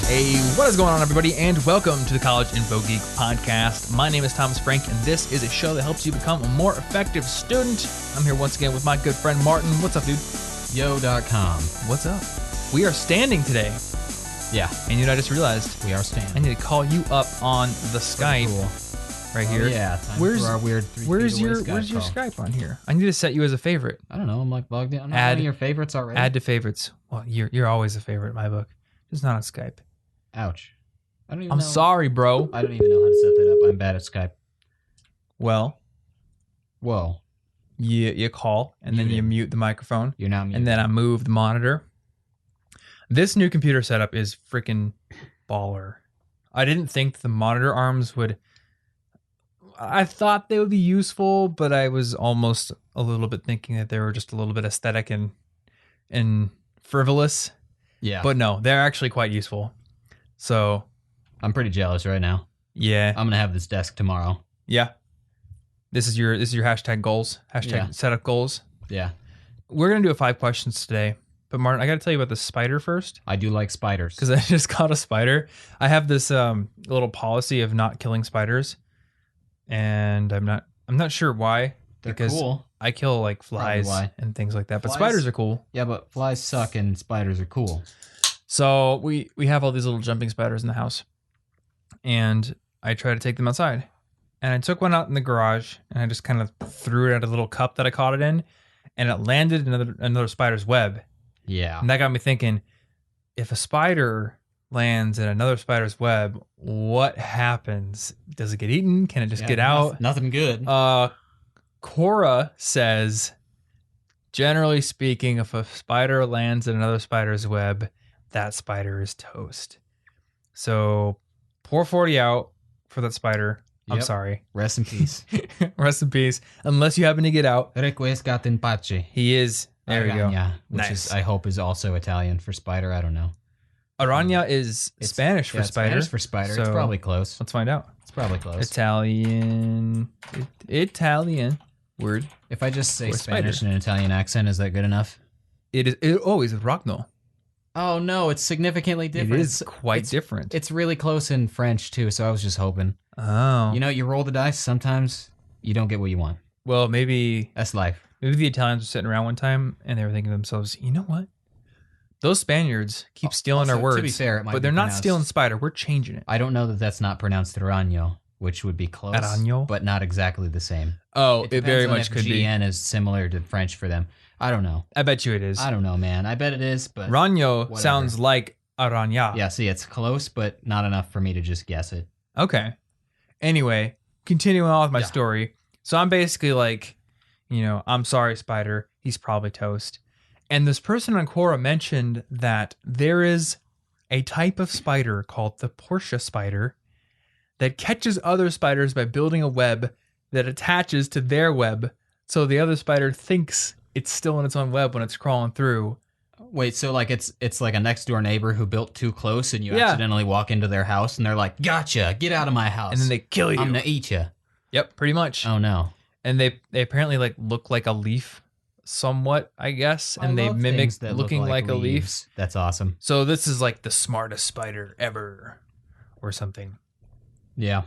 Hey, what is going on, everybody, and welcome to the College Info Geek podcast. My name is Thomas Frank, and this is a show that helps you become a more effective student. I'm here once again with my good friend Martin. What's up, dude? Yo.com. What's up? We are standing today. Yeah. And you know, I just realized We are I standing. need to call you up on the Skype right here. Oh, yeah. Time for our weird 3 where's feet away your Skype where's your call. Skype on here? I need to set you as a favorite. I don't know. I'm like logged in. I'm not Add- one of your favorites already. Add to favorites. Well, you're always a favorite in my book. Just not on Skype. Ouch. I don't even I'm know. sorry, bro. I don't even know how to set that up. I'm bad at Skype. Well, Whoa. you call, and then you Muted. mute the microphone. You're now muted. And then I move the monitor. This new computer setup is freaking baller. I didn't think the monitor arms would... I thought they would be useful, but I was almost a little bit thinking that they were just a little bit aesthetic and frivolous. Yeah. But no, they're actually quite useful. So, I'm pretty jealous right now. yeah. I'm going to have this desk tomorrow. Yeah. This is your hashtag goals. Hashtag Yeah. setup goals. Yeah. We're going to do 5 questions today. But Martin, I got to tell you about the spider first. I do like spiders. Because I just caught a spider. I have this little policy of not killing spiders, and I'm not sure why. They're because cool. I kill like flies why. and things like that. But Flies- spiders are cool. Yeah, but flies suck and spiders are cool. So we have all these little jumping spiders in the house, and I try to take them outside. And I took one out in the garage, and I just kind of threw it at a little cup that I caught it in, and it landed in another spider's web. Yeah. And that got me thinking, if a spider lands in another spider's web, what happens? Does it get eaten? Can it just get out? Nothing good. Cora says, generally speaking, if a spider lands in another spider's web, that spider is toast. So pour 40 out for that spider. I'm Yep. sorry. Rest in peace. Rest in peace. Unless you happen to get out. Requiescat in pace. He is. There we go. Yeah, which Nice. is, I hope, is also Italian for spider. I don't know. Araña is It's- Spanish for yeah, spider. Spanish for spider. It's So- probably close. Let's find out. It's probably close. Italian word. If I just say Or Spanish spider. in an Italian accent, is that good enough? It is. It's Ragno. Oh no, it's significantly different. It is quite different. It's really close in French too, so I was just hoping. Oh, You know, you roll the dice. Sometimes you don't get what you want. well, maybe That's life. the Italians were sitting around one time and they were thinking to themselves, you know what? Those Spaniards keep stealing our Also, words, to be fair, it might but be they're not pronounced- stealing spider. We're changing it. I don't know that that's not pronounced Ragno, which would be close, Araño? but not exactly the same. Oh, it depends very on much if could be. GN is similar to French for them. I don't know. I bet you it is. I don't know, man. I bet it is, but Ragno whatever. sounds like Araña. yeah. See, it's close, but not enough for me to just guess it. Okay. Anyway, continuing on with my Yeah. story. So I'm basically like, I'm sorry, spider. He's probably toast. And this person on Quora mentioned that there is a type of spider called the Portia spider that catches other spiders by building a web that attaches to their web. So the other spider thinks it's still in its own web when it's crawling through. Wait, so like it's like a next door neighbor who built too close, and you Yeah. accidentally walk into their house, and they're like, "Gotcha, get out of my house!" And then they kill you. I'm gonna eat you. Yep, pretty much. Oh no! And they apparently like look like a leaf somewhat, I guess. And I they love mimic things that look looking like a leaf. leaves. That's awesome. So this is like the smartest spider ever or something. Yeah.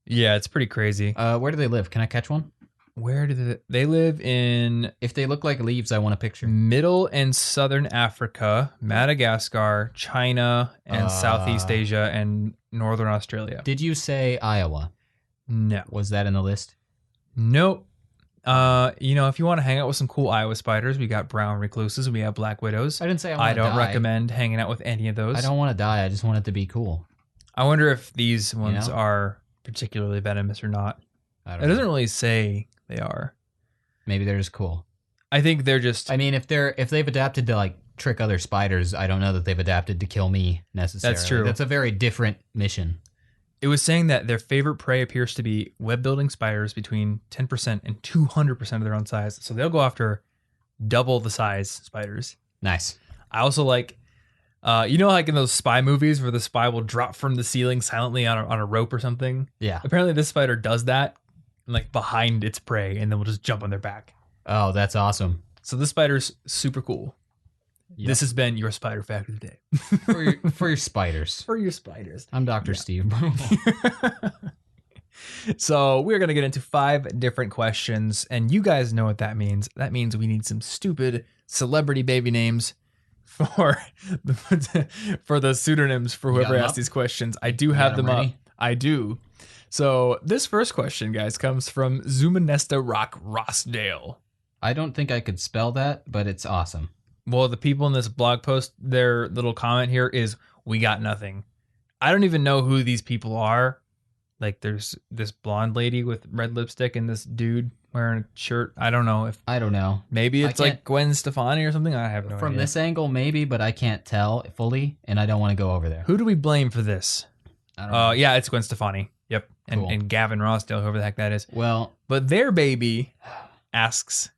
Yeah, it's pretty crazy. Where do they live? Can I catch one? Where do they live? In If they look like leaves, I want a picture. middle and southern Africa, Madagascar, China, and Southeast Asia and northern Australia. Did you say Iowa? No. Was that in the list? Nope. If you want to hang out with some cool Iowa spiders, we got brown recluses, we have black widows. I didn't say I don't recommend hanging out with any of those. I don't want to die. I just want it to be cool. I wonder if these ones know? are particularly venomous or not. I It don't doesn't know. really say they are. Maybe they're just cool. I think they're just... I mean, if they've adapted to like trick other spiders, I don't know that they've adapted to kill me necessarily. That's true. That's a very different mission. It was saying that their favorite prey appears to be web-building spiders between 10% and 200% of their own size. So they'll go after double the size spiders. Nice. I also like... like in those spy movies where the spy will drop from the ceiling silently on a rope or something? Yeah. Apparently this spider does that, like behind its prey, and then will just jump on their back. Oh, that's awesome. So this spider's super cool. Yep. This has been your spider fact of the day. For your spiders. For your spiders. I'm Dr. Steve. So we're going to get into 5 different questions, and you guys know what that means. That means we need some stupid celebrity baby names for the pseudonyms for whoever asked these questions. I do have them up. I do. So this first question, guys, comes from Zumanesta Rock Rossdale. I don't think I could spell that, but it's awesome. Well, the people in this blog post, their little comment here is, "We got nothing." I don't even know who these people are. Like, there's this blonde lady with red lipstick and this dude wearing a shirt. I don't know. Maybe it's like Gwen Stefani or something. I have no idea. From this angle, maybe, but I can't tell fully, and I don't want to go over there. Who do we blame for this? I don't know. Yeah, it's Gwen Stefani. Yep. Cool. And Gavin Rossdale, whoever the heck that is. Well, but their baby asks,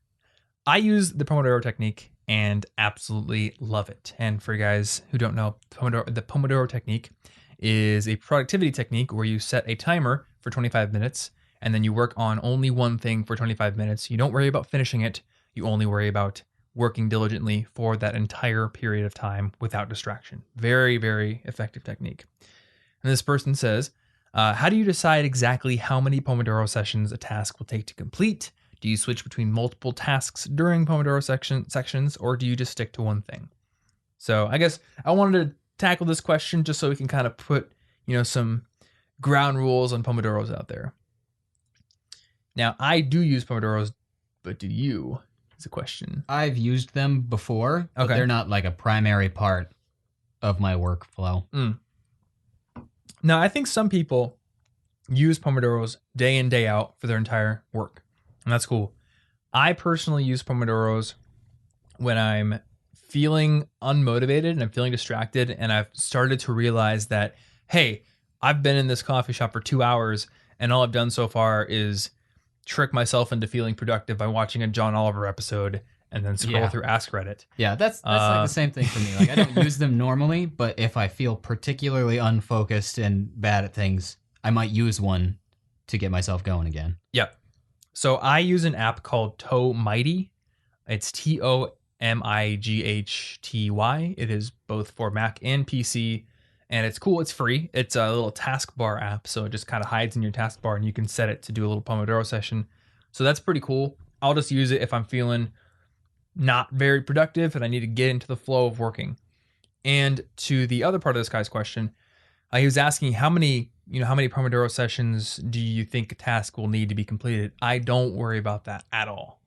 I use the Pomodoro technique and absolutely love it. And for you guys who don't know, the Pomodoro technique is a productivity technique where you set a timer for 25 minutes and then you work on only one thing for 25 minutes. You don't worry about finishing it. You only worry about working diligently for that entire period of time without distraction. Very, very effective technique. And this person says, how do you decide exactly how many Pomodoro sessions a task will take to complete? Do you switch between multiple tasks during Pomodoro sections, or do you just stick to one thing? So I guess I wanted to tackle this question just so we can kind of put, some ground rules on Pomodoros out there. Now, I do use Pomodoros, but do you? Is a question. I've used them before, but they're not like a primary part of my workflow. Now, I think some people use Pomodoros day in, day out for their entire work. And that's cool. I personally use Pomodoros when I'm feeling unmotivated and I'm feeling distracted, and I've started to realize that, hey, I've been in this coffee shop for 2 hours and all I've done so far is trick myself into feeling productive by watching a John Oliver episode and then scroll through Ask Reddit. Yeah, that's like the same thing for me. Like, I don't use them normally, but if I feel particularly unfocused and bad at things, I might use one to get myself going again. Yep. So I use an app called Tomighty. It's TomigHty. It is both for Mac and PC, and it's cool. It's free. It's a little taskbar app, so it just kind of hides in your taskbar, and you can set it to do a little Pomodoro session. So that's pretty cool. I'll just use it if I'm feeling not very productive and I need to get into the flow of working. And to the other part of this guy's question, he was asking how many Pomodoro sessions do you think a task will need to be completed? I don't worry about that at all.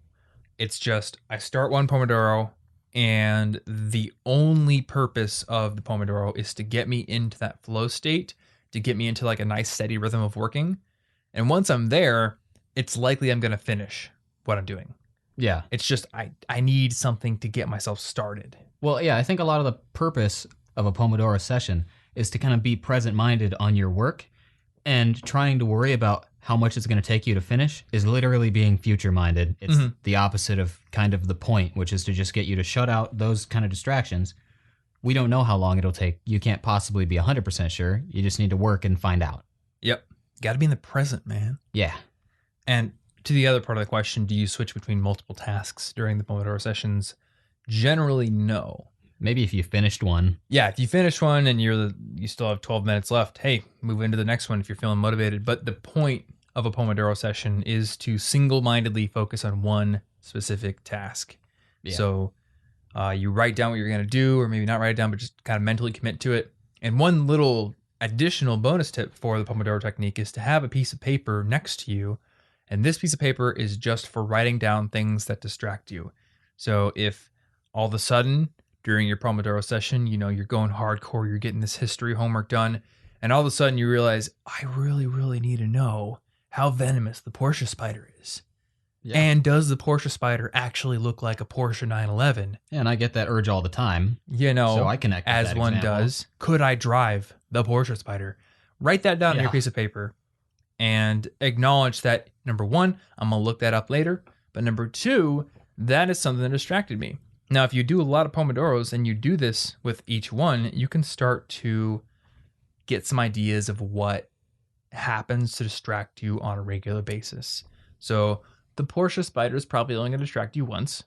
It's just I start one Pomodoro, and the only purpose of the Pomodoro is to get me into that flow state, to get me into like a nice steady rhythm of working. And once I'm there, it's likely I'm going to finish what I'm doing. Yeah. It's just I need something to get myself started. Well, yeah, I think a lot of the purpose of a Pomodoro session is to kind of be present-minded on your work, and trying to worry about how much it's going to take you to finish is literally being future-minded. It's the opposite of kind of the point, which is to just get you to shut out those kind of distractions. We don't know how long it'll take. You can't possibly be 100% sure. You just need to work and find out. Yep. Got to be in the present, man. Yeah. And to the other part of the question, do you switch between multiple tasks during the Pomodoro sessions? Generally, no. Maybe if you finished one. Yeah, if you finish one and you still have 12 minutes left, hey, move into the next one if you're feeling motivated. But the point of a Pomodoro session is to single-mindedly focus on one specific task. Yeah. So you write down what you're going to do, or maybe not write it down, but just kind of mentally commit to it. And one little additional bonus tip for the Pomodoro technique is to have a piece of paper next to you. And this piece of paper is just for writing down things that distract you. So if all of a sudden during your Pomodoro session, you're going hardcore, you're getting this history homework done, and all of a sudden you realize, I really, really need to know how venomous the Porsche spider is. Yeah. And does the Porsche spider actually look like a Porsche 911? Yeah, and I get that urge all the time. So I connect with as that one example. does. Could I drive the Porsche spider? Write that down on your piece of paper and acknowledge that, number one, I'm going to look that up later. But number two, that is something that distracted me. Now, if you do a lot of Pomodoros and you do this with each one, you can start to get some ideas of what happens to distract you on a regular basis. So the Porsche spider is probably only going to distract you once.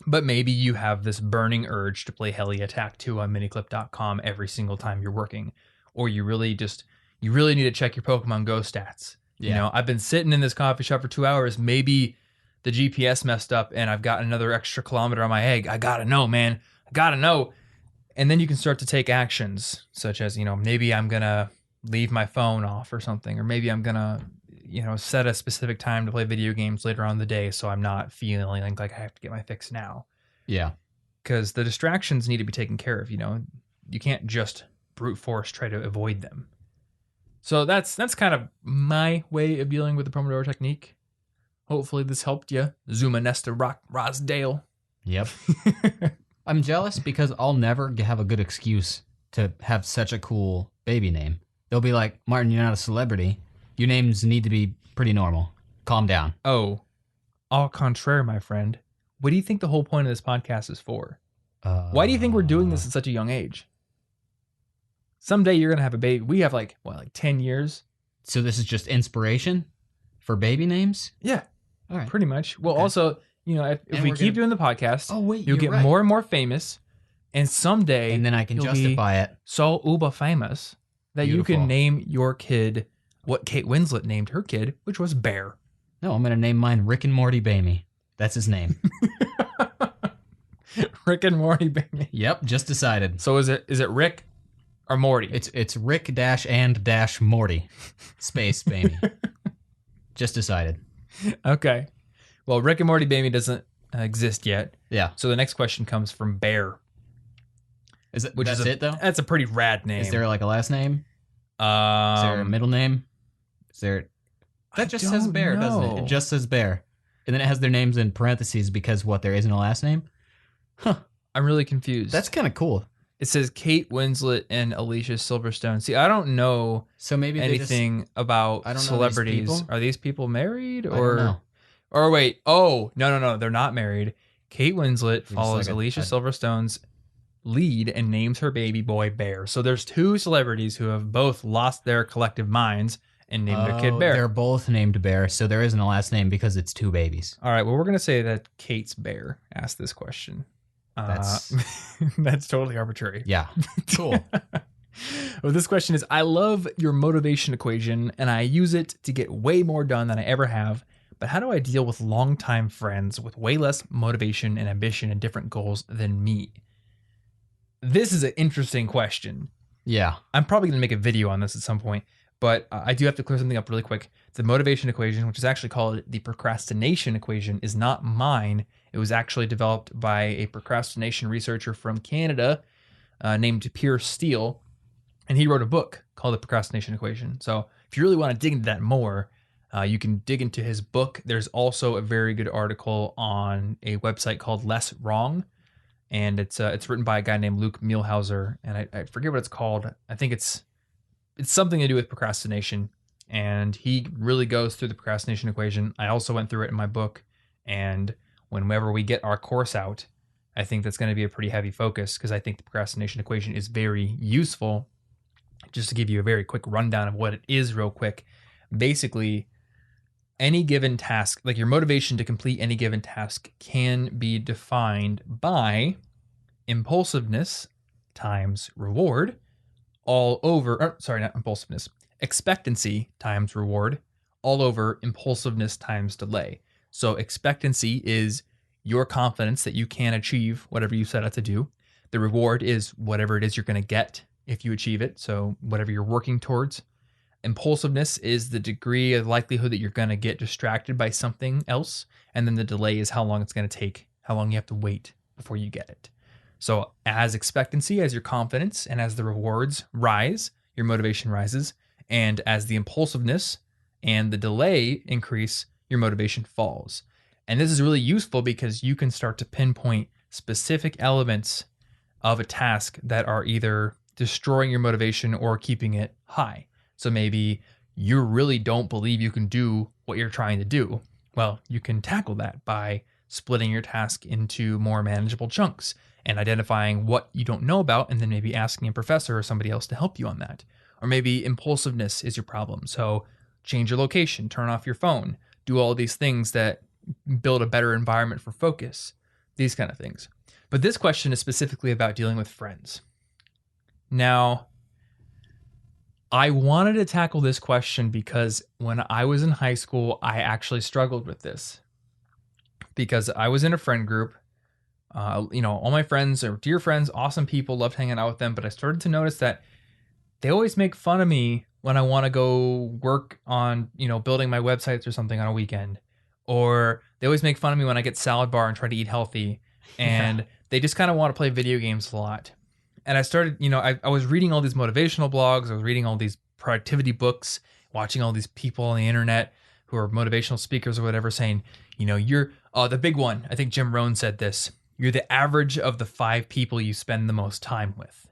But maybe you have this burning urge to play Heli Attack 2 on miniclip.com every single time you're working. Or you really need to check your Pokemon Go stats. Yeah. You know, I've been sitting in this coffee shop for 2 hours. Maybe the GPS messed up and I've got another extra kilometer on my egg. I gotta know, man. I gotta know. And then you can start to take actions, such as, maybe I'm gonna leave my phone off or something, or maybe I'm gonna, set a specific time to play video games later on in the day so I'm not feeling like I have to get my fix now. Yeah. Because the distractions need to be taken care of, You can't just brute force try to avoid them. So that's kind of my way of dealing with the Pomodoro technique. Hopefully this helped you, Zuma Nesta Rock Rosdale. Yep. I'm jealous because I'll never have a good excuse to have such a cool baby name. They'll be like, Martin, you're not a celebrity. Your names need to be pretty normal. Calm down. Oh, au contraire, my friend. What do you think the whole point of this podcast is for? Why do you think we're doing this at such a young age? Someday you're going to have a baby. We have like 10 years? So this is just inspiration for baby names? Yeah. All right. Pretty much. Well, Okay. Also, if we keep doing the podcast, you'll get more and more famous. And someday, and then I can justify it. So uber famous that Beautiful. You can name your kid what Kate Winslet named her kid, which was Bear. No, I'm going to name mine Rick and Morty Bamey. That's his name. Rick and Morty Bamey. Yep, just decided. So is it Rick or Morty? It's Rick and Morty. Space Bamey. Just decided. Okay. Well, Rick and Morty Bamey doesn't exist yet. Yeah. So the next question comes from Bear. That's it though? That's a pretty rad name. Is there like a last name? Is there a middle name? Is there? That just says Bear, doesn't it? It just says Bear. And then it has their names in parentheses because there isn't a last name? Huh. I'm really confused. That's kind of cool. It says Kate Winslet and Alicia Silverstone. See, I don't know anything about celebrities. Are these people married? I don't know. Or wait. Oh, no. They're not married. Kate Winslet follows Alicia Silverstone's lead and names her baby boy Bear. So there's two celebrities who have both lost their collective minds and named their kid Bear. They're both named Bear, so there isn't a last name because it's two babies. All right, well, we're going to say that Kate's Bear asked this question. That's totally arbitrary. Yeah, cool. Well, this question is, I love your motivation equation, and I use it to get way more done than I ever have. But how do I deal with longtime friends with way less motivation and ambition and different goals than me? This is an interesting question. Yeah. I'm probably going to make a video on this at some point, but I do have to clear something up really quick. The motivation equation, which is actually called the procrastination equation, is not mine. It was actually developed by a procrastination researcher from Canada named Pierce Steele, and he wrote a book called The Procrastination Equation. So if you really want to dig into that more, you can dig into his book. There's also a very good article on a website called Less Wrong, and it's written by a guy named Luke Mielhauser, and I forget what it's called. I think it's something to do with procrastination, and he really goes through the procrastination equation. I also went through it in my book, and whenever we get our course out, I think that's going to be a pretty heavy focus because I think the procrastination equation is very useful. Just to give you a very quick rundown of what it is real quick. Basically, any given task, like your motivation to complete any given task, can be defined by impulsiveness times reward all over, not impulsiveness, expectancy times reward all over impulsiveness times delay. So expectancy is your confidence that you can achieve whatever you set out to do. The reward is whatever it is you're going to get if you achieve it. So whatever you're working towards. Impulsiveness is the degree of likelihood that you're going to get distracted by something else. And then the delay is how long it's going to take, how long you have to wait before you get it. So as expectancy, as your confidence, and as the rewards rise, your motivation rises. And as the impulsiveness and the delay increase, your motivation falls. And this is really useful because you can start to pinpoint specific elements of a task that are either destroying your motivation or keeping it high. So maybe you really don't believe you can do what you're trying to do. Well, you can tackle that by splitting your task into more manageable chunks and identifying what you don't know about, and then maybe asking a professor or somebody else to help you on that. Or maybe impulsiveness is your problem. So change your location, turn off your phone, do all these things that build a better environment for focus. These kind of things. But this question is specifically about dealing with friends. Now, I wanted to tackle this question because when I was in high school, I actually struggled with this. Because I was in a friend group. All my friends are dear friends, awesome people, loved hanging out with them. But I started to notice that they always make fun of me when I want to go work on, building my websites or something on a weekend. Or they always make fun of me when I get salad bar and try to eat healthy. And they just kind of want to play video games a lot. And I started, I was reading all these motivational blogs. I was reading all these productivity books, watching all these people on the internet who are motivational speakers or whatever saying, you're the big one. I think Jim Rohn said this. You're the average of the 5 people you spend the most time with.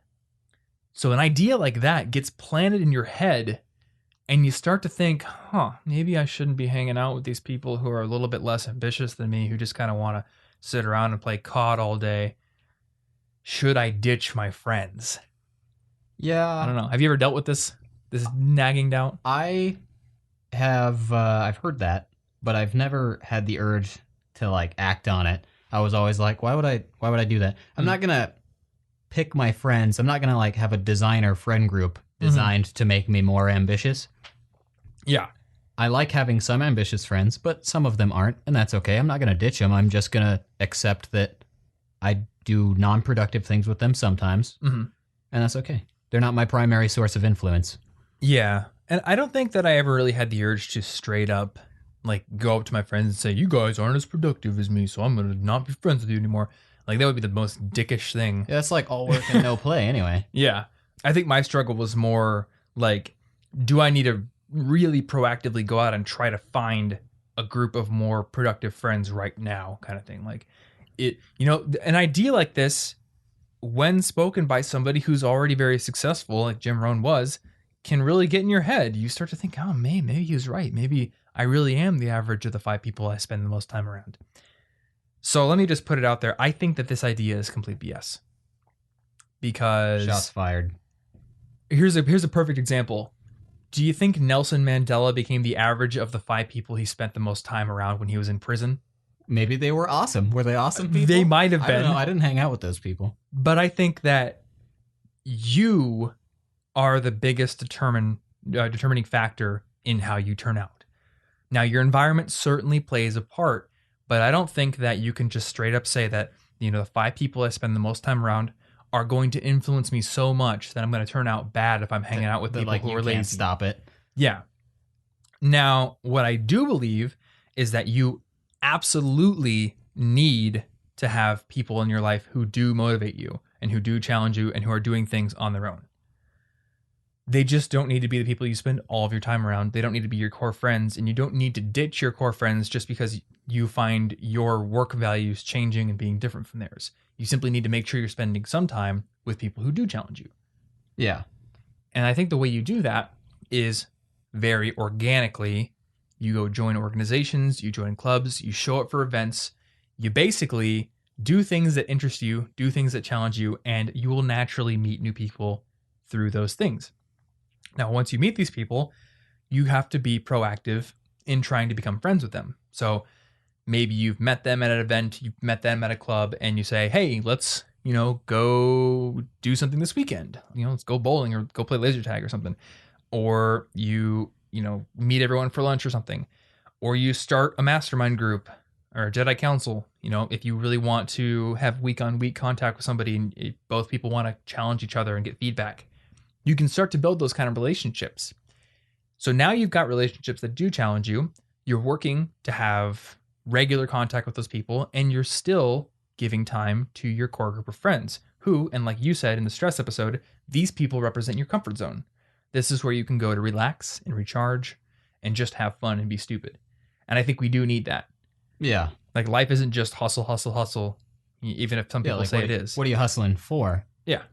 So an idea like that gets planted in your head and you start to think, maybe I shouldn't be hanging out with these people who are a little bit less ambitious than me, who just kind of want to sit around and play COD all day. Should I ditch my friends? Yeah. I don't know. Have you ever dealt with this nagging doubt? I have, I've heard that, but I've never had the urge to like act on it. I was always like, why would I do that? I'm not going to pick my friends. I'm not going to like have a designer friend group designed to make me more ambitious. Yeah. I like having some ambitious friends, but some of them aren't, and that's okay. I'm not going to ditch them. I'm just going to accept that I do non-productive things with them sometimes, and that's okay. They're not my primary source of influence. Yeah. And I don't think that I ever really had the urge to straight up like go up to my friends and say, you guys aren't as productive as me, so I'm going to not be friends with you anymore. Like that would be the most dickish thing. Yeah, that's like all work and no play anyway. Yeah. I think my struggle was more like, do I need to really proactively go out and try to find a group of more productive friends right now kind of thing? Like an idea like this, when spoken by somebody who's already very successful, like Jim Rohn was, can really get in your head. You start to think, oh man, maybe he was right. Maybe I really am the average of the 5 people I spend the most time around. So let me just put it out there. I think that this idea is complete BS. Because shots fired. Here's a perfect example. Do you think Nelson Mandela became the average of the 5 people he spent the most time around when he was in prison? Maybe they were awesome. Were they awesome people? They might have been. I don't know. I didn't hang out with those people. But I think that you are the biggest determining factor in how you turn out. Now, your environment certainly plays a part, but I don't think that you can just straight up say that, the 5 people I spend the most time around are going to influence me so much that I'm going to turn out bad if I'm hanging out with people who are lazy. Can't stop it. Yeah. Now, what I do believe is that you absolutely need to have people in your life who do motivate you and who do challenge you and who are doing things on their own. They just don't need to be the people you spend all of your time around. They don't need to be your core friends, and you don't need to ditch your core friends just because you find your work values changing and being different from theirs. You simply need to make sure you're spending some time with people who do challenge you. Yeah. And I think the way you do that is very organically. You go join organizations, you join clubs, you show up for events, you basically do things that interest you, do things that challenge you, and you will naturally meet new people through those things. Now, once you meet these people, you have to be proactive in trying to become friends with them. So maybe you've met them at an event, you've met them at a club, and you say, hey, let's, go do something this weekend. Let's go bowling or go play laser tag or something. Or you meet everyone for lunch or something. Or you start a mastermind group or a Jedi Council. If you really want to have week-on-week contact with somebody and both people want to challenge each other and get feedback, you can start to build those kind of relationships. So now you've got relationships that do challenge you. You're working to have regular contact with those people, and you're still giving time to your core group of friends who, and like you said in the stress episode, these people represent your comfort zone. This is where you can go to relax and recharge and just have fun and be stupid. And I think we do need that. Yeah. Like life isn't just hustle, hustle, hustle, even if some people say it is. What are you hustling for? Yeah.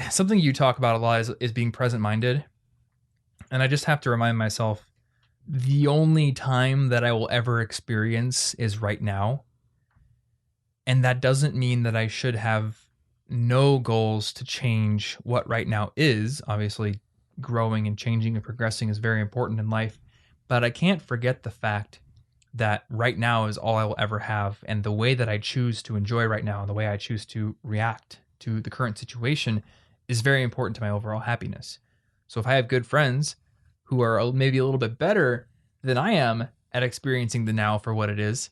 Something you talk about a lot is being present-minded. And I just have to remind myself, the only time that I will ever experience is right now. And that doesn't mean that I should have no goals to change what right now is. Obviously, growing and changing and progressing is very important in life. But I can't forget the fact that right now is all I will ever have. And the way that I choose to enjoy right now, and the way I choose to react to the current situation is very important to my overall happiness. So if I have good friends who are maybe a little bit better than I am at experiencing the now for what it is,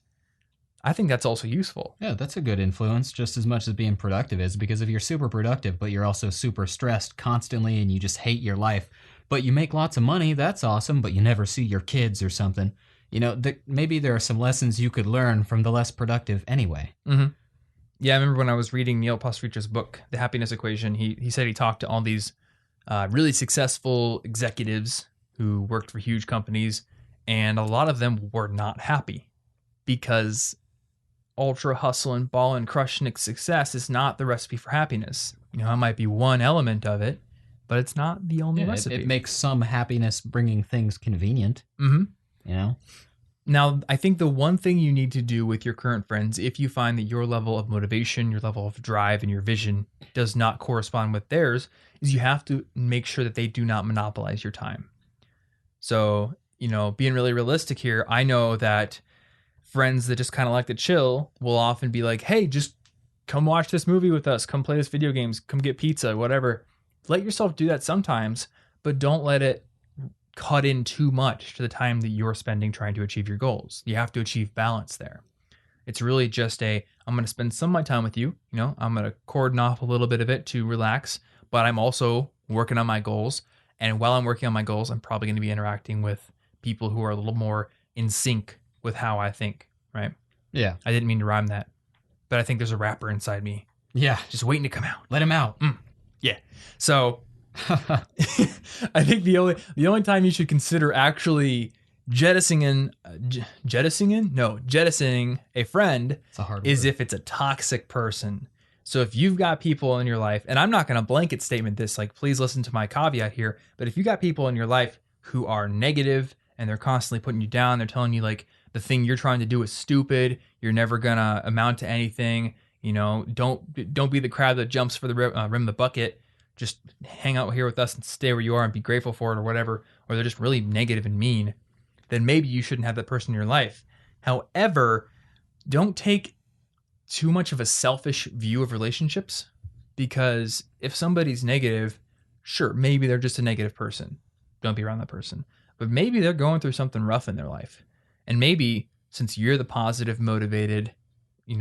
I think that's also useful. Yeah, that's a good influence just as much as being productive is, because if you're super productive, but you're also super stressed constantly and you just hate your life, but you make lots of money, that's awesome, but you never see your kids or something. Maybe there are some lessons you could learn from the less productive anyway. Mm-hmm. Yeah, I remember when I was reading Neil Postreach's book, The Happiness Equation, he said he talked to all these really successful executives who worked for huge companies, and a lot of them were not happy because ultra hustle and ball and crushing success is not the recipe for happiness. It might be one element of it, but it's not the only recipe. It makes some happiness bringing things convenient. Mm-hmm. Now, I think the one thing you need to do with your current friends, if you find that your level of motivation, your level of drive, and your vision does not correspond with theirs, is you have to make sure that they do not monopolize your time. So, being really realistic here, I know that friends that just kind of like to chill will often be like, hey, just come watch this movie with us, come play this video games, come get pizza, whatever. Let yourself do that sometimes, but don't let it cut in too much to the time that you're spending trying to achieve your goals. You have to achieve balance there. It's really just I'm going to spend some of my time with you. I'm going to cordon off a little bit of it to relax, but I'm also working on my goals. And while I'm working on my goals, I'm probably going to be interacting with people who are a little more in sync with how I think, right? Yeah. I didn't mean to rhyme that, but I think there's a rapper inside me. Yeah. Just waiting to come out. Let him out. Yeah. So I think the only time you should consider actually jettisoning a friend is if it's a toxic person. So if you've got people in your life, and I'm not going to blanket statement this, like, please listen to my caveat here, but if you got people in your life who are negative and they're constantly putting you down, they're telling you like the thing you're trying to do is stupid, you're never gonna amount to anything, don't be the crab that jumps for the rim of the bucket, just hang out here with us and stay where you are and be grateful for it or whatever, or they're just really negative and mean, then maybe you shouldn't have that person in your life. However, don't take too much of a selfish view of relationships, because if somebody's negative, sure, maybe they're just a negative person. Don't be around that person. But maybe they're going through something rough in their life. And maybe since you're the positive, motivated,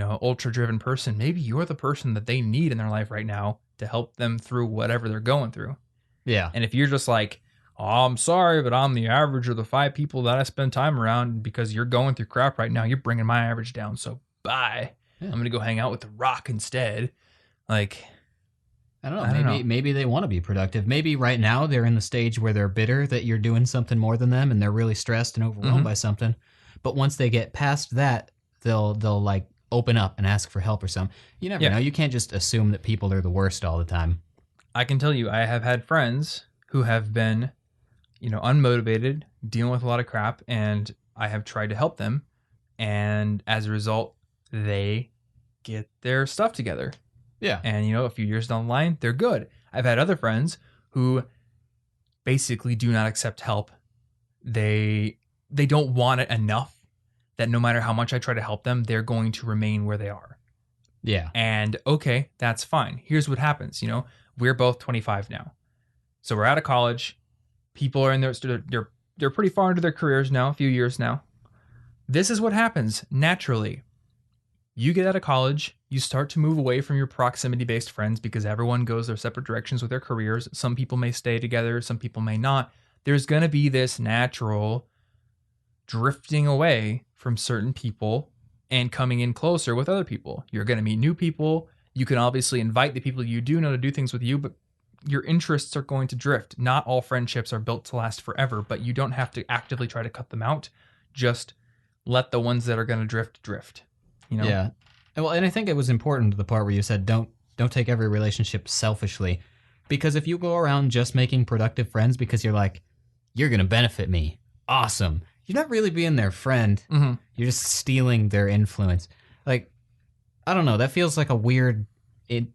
ultra-driven person, maybe you're the person that they need in their life right now to help them through whatever they're going through. Yeah. And if you're just like, oh, I'm sorry, but I'm the average of the 5 people that I spend time around, because you're going through crap right now, you're bringing my average down. So bye. Yeah. I'm going to go hang out with The Rock instead. Like, I don't know. Maybe they want to be productive. Maybe right now they're in the stage where they're bitter that you're doing something more than them and they're really stressed and overwhelmed by something. But once they get past that, they'll like open up and ask for help or something. You never know. You can't just assume that people are the worst all the time. I can tell you, I have had friends who have been, unmotivated, dealing with a lot of crap, and I have tried to help them. And as a result, they get their stuff together. Yeah. And, a few years down the line, they're good. I've had other friends who basically do not accept help. They don't want it enough that no matter how much I try to help them, they're going to remain where they are. Yeah. And okay, that's fine. Here's what happens. We're both 25 now. So we're out of college. People are in they're pretty far into their careers now, a few years now. This is what happens naturally. You get out of college, you start to move away from your proximity-based friends because everyone goes their separate directions with their careers. Some people may stay together, some people may not. There's going to be this natural drifting away from certain people and coming in closer with other people. You're going to meet new people. You can obviously invite the people you do know to do things with you, but your interests are going to drift. Not all friendships are built to last forever, but you don't have to actively try to cut them out. Just let the ones that are going to drift. Yeah. Well, and I think it was important to the part where you said don't take every relationship selfishly, because if you go around just making productive friends because you're like, you're going to benefit me, awesome, you're not really being their friend. Mm-hmm. You're just stealing their influence. Like, I don't know, that feels like a weird,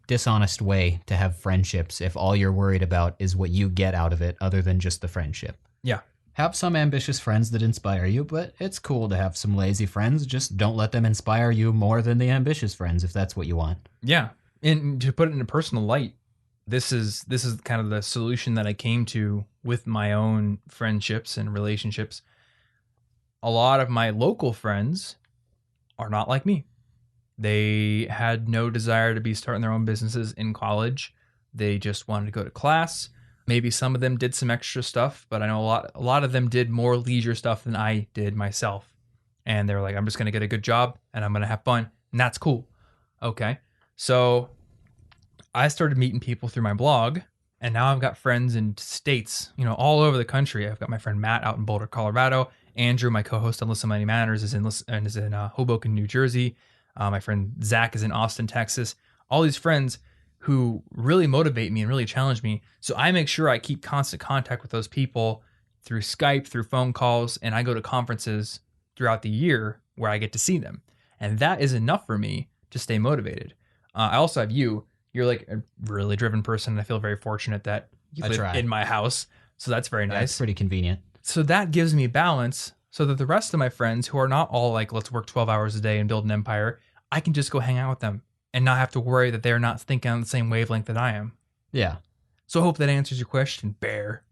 dishonest way to have friendships if all you're worried about is what you get out of it other than just the friendship. Yeah. Have some ambitious friends that inspire you, but it's cool to have some lazy friends. Just don't let them inspire you more than the ambitious friends if that's what you want. Yeah. And to put it in a personal light, this is kind of the solution that I came to with my own friendships and relationships. A lot of my local friends are not like me. They had no desire to be starting their own businesses in college. They just wanted to go to class. Maybe some of them did some extra stuff, but I know a lot of them did more leisure stuff than I did myself. And they were like, I'm just going to get a good job and I'm going to have fun. And that's cool. Okay. So I started meeting people through my blog, and now I've got friends in states, all over the country. I've got my friend Matt out in Boulder, Colorado. Andrew, my co-host on Listen Money Matters, is in Hoboken, New Jersey. My friend Zach is in Austin, Texas. All these friends who really motivate me and really challenge me. So I make sure I keep constant contact with those people through Skype, through phone calls, and I go to conferences throughout the year where I get to see them. And that is enough for me to stay motivated. I also have you. You're like a really driven person, and I feel very fortunate that you live in my house. So that's very nice. That's pretty convenient. So that gives me balance so that the rest of my friends who are not all like, let's work 12 hours a day and build an empire, I can just go hang out with them and not have to worry that they're not thinking on the same wavelength that I am. Yeah. So I hope that answers your question, Bear.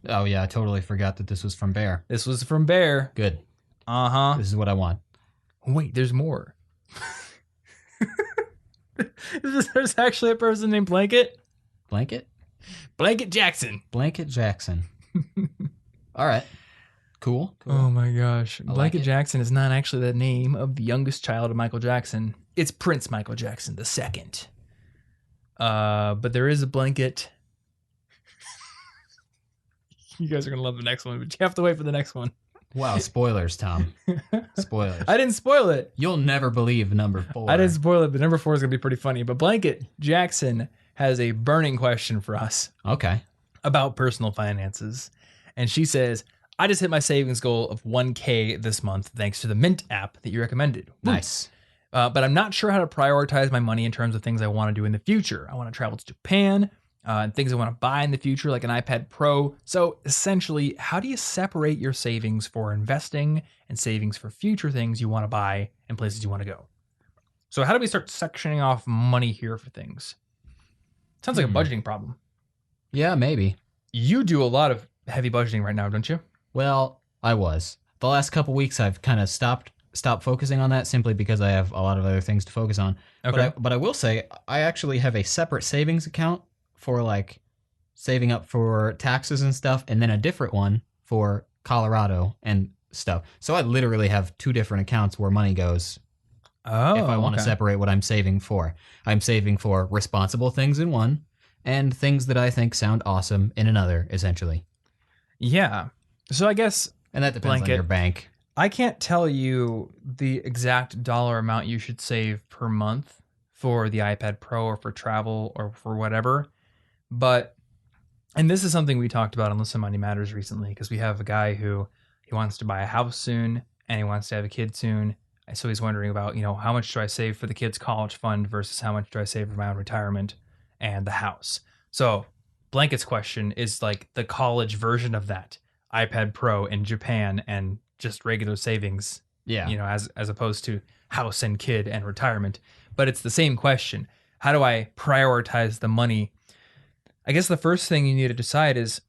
Oh, yeah. I totally forgot that this was from Bear. This was from Bear. Good. Uh-huh. This is what I want. Wait, there's more. There's actually a person named Blanket. Blanket? Blanket Jackson. Blanket Jackson. All right. Cool. Oh my gosh. Blanket like it. Jackson is not actually the name of the youngest child of Michael Jackson. It's Prince Michael Jackson II. But there is a Blanket. You guys are going to love the next one, but you have to wait for the next one. Wow, spoilers, Tom. Spoilers. I didn't spoil it. You'll never believe number 4. I didn't spoil it, but number 4 is going to be pretty funny. But Blanket Jackson has a burning question for us. Okay. About personal finances. And she says, I just hit my savings goal of $1,000 this month thanks to the Mint app that you recommended. Nice. But I'm not sure how to prioritize my money in terms of things I want to do in the future. I want to travel to Japan, and things I want to buy in the future, like an iPad Pro. So essentially, how do you separate your savings for investing and savings for future things you want to buy and places you want to go? So how do we start sectioning off money here for things? Sounds like a budgeting problem. Yeah, maybe. You do a lot of heavy budgeting right now, don't you? Well, I was. The last couple weeks, I've kind of stopped focusing on that simply because I have a lot of other things to focus on. Okay. But I will say, I actually have a separate savings account for like saving up for taxes and stuff, and then a different one for Colorado and stuff. So I literally have 2 different accounts where money goes. Oh, if I want to separate what I'm saving for. I'm saving for responsible things in one and things that I think sound awesome in another, essentially. Yeah. So I guess... And that depends on your bank. I can't tell you the exact dollar amount you should save per month for the iPad Pro or for travel or for whatever. But, and this is something we talked about on Listen Money Matters recently, because we have a guy who he wants to buy a house soon and he wants to have a kid soon. So he's wondering about, how much do I save for the kid's college fund versus how much do I save for my own retirement and the house? So Blanket's question is like the college version of that. iPad Pro in Japan and just regular savings, as opposed to house and kid and retirement. But it's the same question. How do I prioritize the money? I guess the first thing you need to decide is,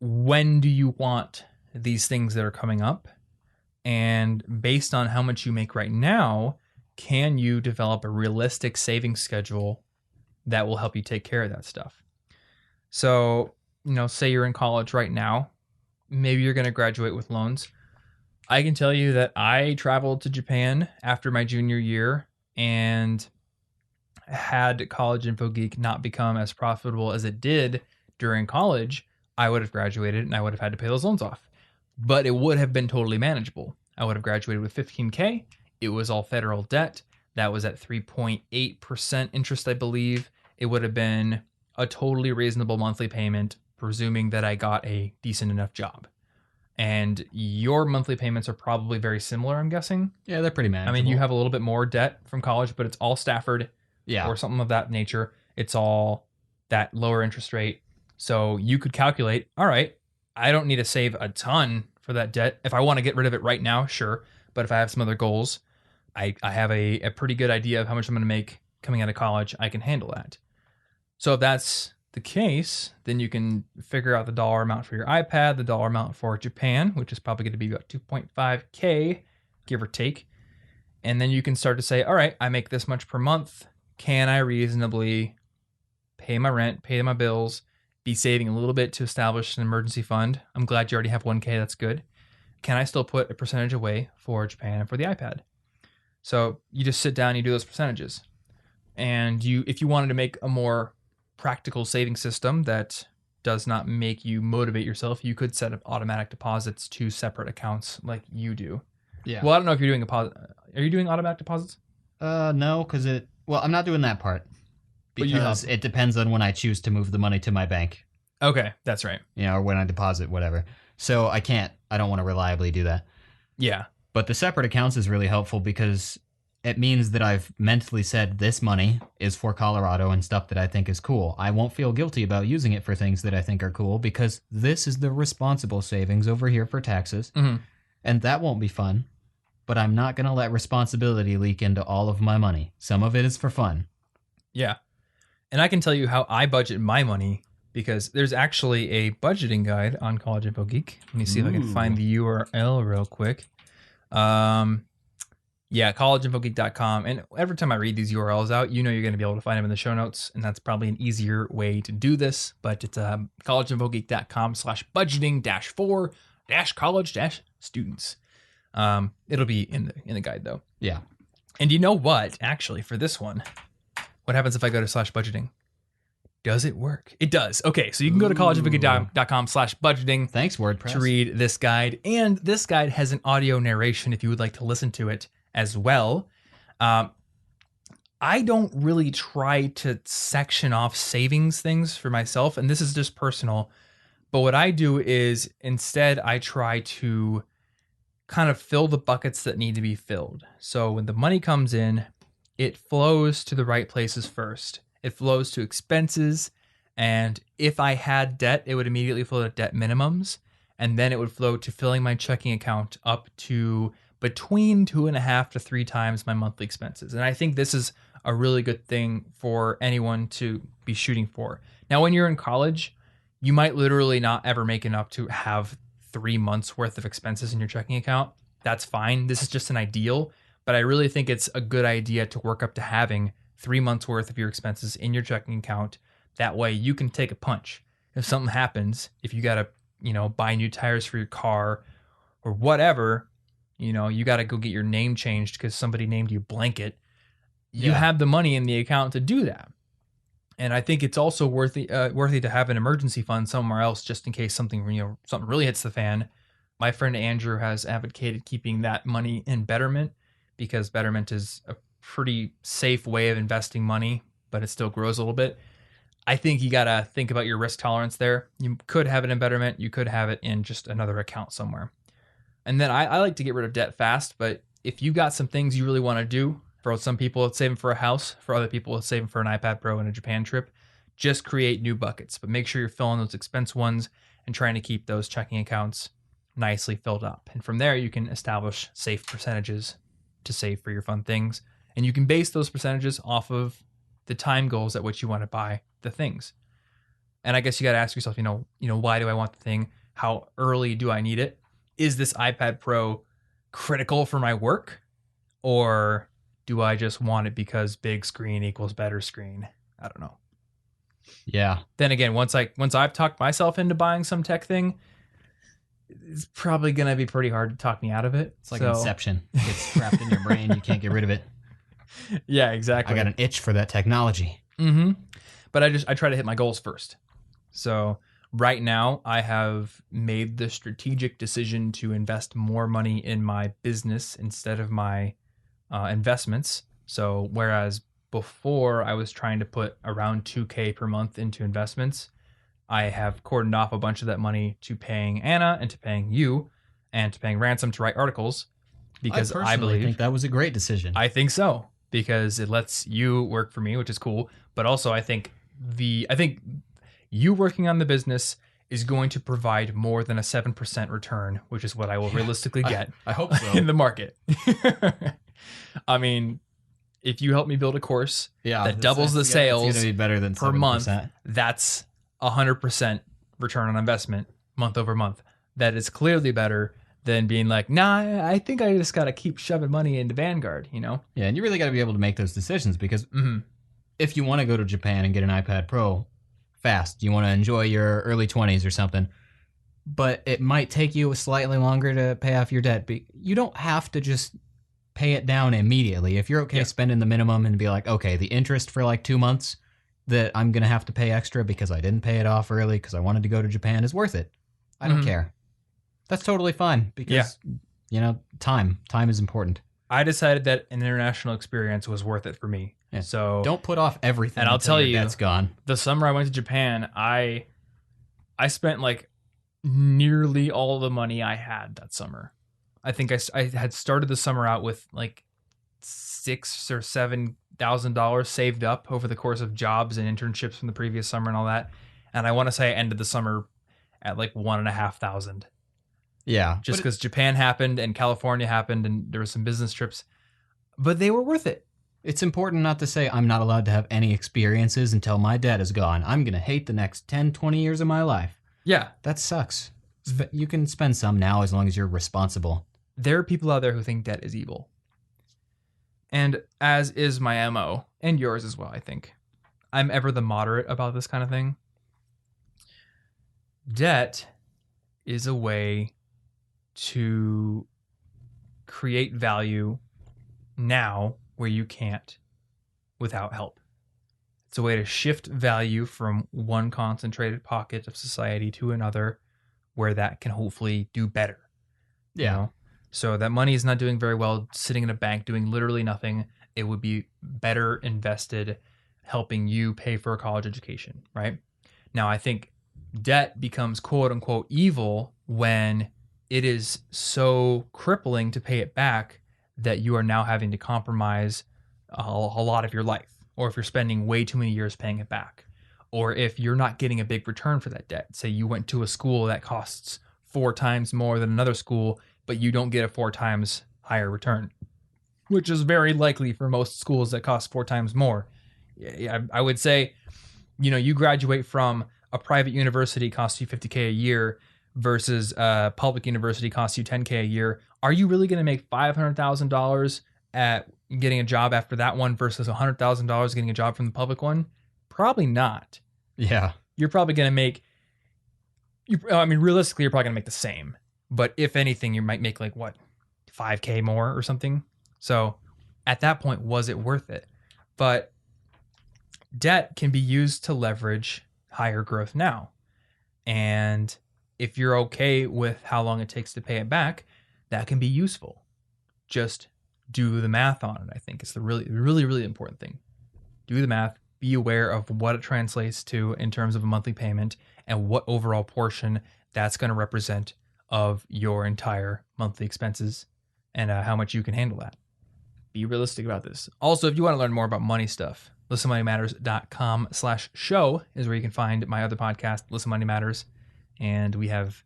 when do you want these things that are coming up? And based on how much you make right now, can you develop a realistic savings schedule that will help you take care of that stuff? So, say you're in college right now, maybe you're going to graduate with loans. I can tell you that I traveled to Japan after my junior year, and had College Info Geek not become as profitable as it did during college, I would have graduated and I would have had to pay those loans off. But it would have been totally manageable. I would have graduated with $15,000. It was all federal debt. That was at 3.8% interest, I believe. It would have been a totally reasonable monthly payment, presuming that I got a decent enough job. And your monthly payments are probably very similar, I'm guessing. Yeah, they're pretty manageable. I mean, you have a little bit more debt from college, but it's all Stafford or something of that nature. It's all that lower interest rate. So you could calculate, all right, I don't need to save a ton for that debt. If I want to get rid of it right now, sure. But if I have some other goals, I have a pretty good idea of how much I'm going to make coming out of college. I can handle that. So if that's the case, then you can figure out the dollar amount for your iPad, the dollar amount for Japan, which is probably going to be about 2.5K, give or take. And then you can start to say, all right, I make this much per month. Can I reasonably pay my rent, pay my bills, be saving a little bit to establish an emergency fund? I'm glad you already have 1K. That's good. Can I still put a percentage away for Japan and for the iPad? So you just sit down, you do those percentages. And if you wanted to make a more practical saving system that does not make you motivate yourself, you could set up automatic deposits to separate accounts like you do. Yeah. Well, I don't know if you're doing are you doing automatic deposits? No, because I'm not doing that part because it depends on when I choose to move the money to my bank. Okay, that's right. Or when I deposit, whatever. So I don't want to reliably do that. Yeah. But the separate accounts is really helpful because it means that I've mentally said this money is for Colorado and stuff that I think is cool. I won't feel guilty about using it for things that I think are cool because this is the responsible savings over here for taxes. Mm-hmm. And that won't be fun. But I'm not going to let responsibility leak into all of my money. Some of it is for fun. Yeah. And I can tell you how I budget my money because there's actually a budgeting guide on College Info Geek. Let me see if I can find the URL real quick. Yeah, collegeinfogeek.com. And every time I read these URLs out, you're going to be able to find them in the show notes. And that's probably an easier way to do this. But it's collegeinfogeek.com/budgeting-for-college-students. It'll be in the guide though. Yeah. And you know what? Actually, for this one, what happens if I go to /budgeting? Does it work? It does. Okay, so you can go to collegeinfogeek.com/budgeting. Thanks, WordPress. To read this guide. And this guide has an audio narration if you would like to listen to it as well. I don't really try to section off savings things for myself, and this is just personal. But what I do is instead I try to kind of fill the buckets that need to be filled. So when the money comes in, it flows to the right places first. It flows to expenses, and if I had debt, it would immediately flow to debt minimums, and then it would flow to filling my checking account up to between 2.5 to 3 times my monthly expenses. And I think this is a really good thing for anyone to be shooting for. Now, when you're in college, you might literally not ever make enough to have 3 months worth of expenses in your checking account. That's fine. This is just an ideal, but I really think it's a good idea to work up to having 3 months worth of your expenses in your checking account. That way you can take a punch. If something happens, if you got to, buy new tires for your car or whatever, you got to go get your name changed because somebody named you Blanket. You have the money in the account to do that. And I think it's also worthy to have an emergency fund somewhere else just in case something really hits the fan. My friend Andrew has advocated keeping that money in Betterment because Betterment is a pretty safe way of investing money, but it still grows a little bit. I think you got to think about your risk tolerance there. You could have it in Betterment. You could have it in just another account somewhere. And then I like to get rid of debt fast, but if you got some things you really want to do, for some people it's saving for a house, for other people it's saving for an iPad Pro and a Japan trip, just create new buckets. But make sure you're filling those expense ones and trying to keep those checking accounts nicely filled up. And from there, you can establish safe percentages to save for your fun things. And you can base those percentages off of the time goals at which you want to buy the things. And I guess you got to ask yourself, why do I want the thing? How early do I need it? Is this iPad Pro critical for my work? Or do I just want it because big screen equals better screen? I don't know. Yeah. Then again, once I've talked myself into buying some tech thing, it's probably going to be pretty hard to talk me out of it. It's like Inception. It gets trapped in your brain. You can't get rid of it. Yeah, exactly. I got an itch for that technology. Mm-hmm. But I try to hit my goals first. So right now I have made the strategic decision to invest more money in my business instead of my investments. So whereas before I was trying to put around 2K per month into investments, I have cordoned off a bunch of that money to paying Anna and to paying you and to paying Ransom to write articles because I think that was a great decision. I think so because it lets you work for me, which is cool. But also I think you working on the business is going to provide more than a 7% return, which is what I will realistically get I hope so. in the market. I mean, if you help me build a course that doubles the sales it's gonna be better than per 7%. month, that's 100% return on investment month over month. That is clearly better than being like, nah, I think I just got to keep shoving money into Vanguard, you know? Yeah, and you really got to be able to make those decisions because if you want to go to Japan and get an iPad Pro fast, you want to enjoy your early 20s or something, but it might take you slightly longer to pay off your debt. You don't have to just pay it down immediately. If you're okay spending the minimum and be like, okay, the interest for like 2 months that I'm going to have to pay extra because I didn't pay it off early because I wanted to go to Japan is worth it. I don't care. That's totally fine because, time is important. I decided that an international experience was worth it for me. Yeah. So don't put off everything. And I'll tell you, that's gone. The summer I went to Japan, I spent like nearly all the money I had that summer. I think I had started the summer out with like $6,000 or $7,000 saved up over the course of jobs and internships from the previous summer and all that. And I want to say I ended the summer at like $1,500. Yeah. Just because Japan happened and California happened and there were some business trips, but they were worth it. It's important not to say I'm not allowed to have any experiences until my debt is gone. I'm going to hate the next 10, 20 years of my life. Yeah. That sucks. You can spend some now as long as you're responsible. There are people out there who think debt is evil. And as is my MO, and yours as well, I think. I'm ever the moderate about this kind of thing. Debt is a way to create value now where you can't without help. It's a way to shift value from one concentrated pocket of society to another where that can hopefully do better. Yeah. You know? So that money is not doing very well sitting in a bank doing literally nothing. It would be better invested helping you pay for a college education, right? Now, I think debt becomes quote unquote evil when it is so crippling to pay it back that you are now having to compromise a lot of your life, or if you're spending way too many years paying it back, or if you're not getting a big return for that debt. Say you went to a school that costs 4 times more than another school, but you don't get a 4 times higher return, which is very likely for most schools that cost 4 times more. I would say, you graduate from a private university costs you $50K a year versus a public university costs you $10K a year. Are you really going to make $500,000 at getting a job after that one versus $100,000 getting a job from the public one? Probably not. Yeah. You're probably going to make, realistically, you're probably going to make the same. But if anything, you might make like what, $5K more or something. So at that point, was it worth it? But debt can be used to leverage higher growth now. And if you're okay with how long it takes to pay it back, that can be useful. Just do the math on it, I think. It's the really, really, really important thing. Do the math. Be aware of what it translates to in terms of a monthly payment and what overall portion that's going to represent of your entire monthly expenses and how much you can handle that. Be realistic about this. Also, if you want to learn more about money stuff, listenmoneymatters.com/show is where you can find my other podcast, Listen Money Matters. And we have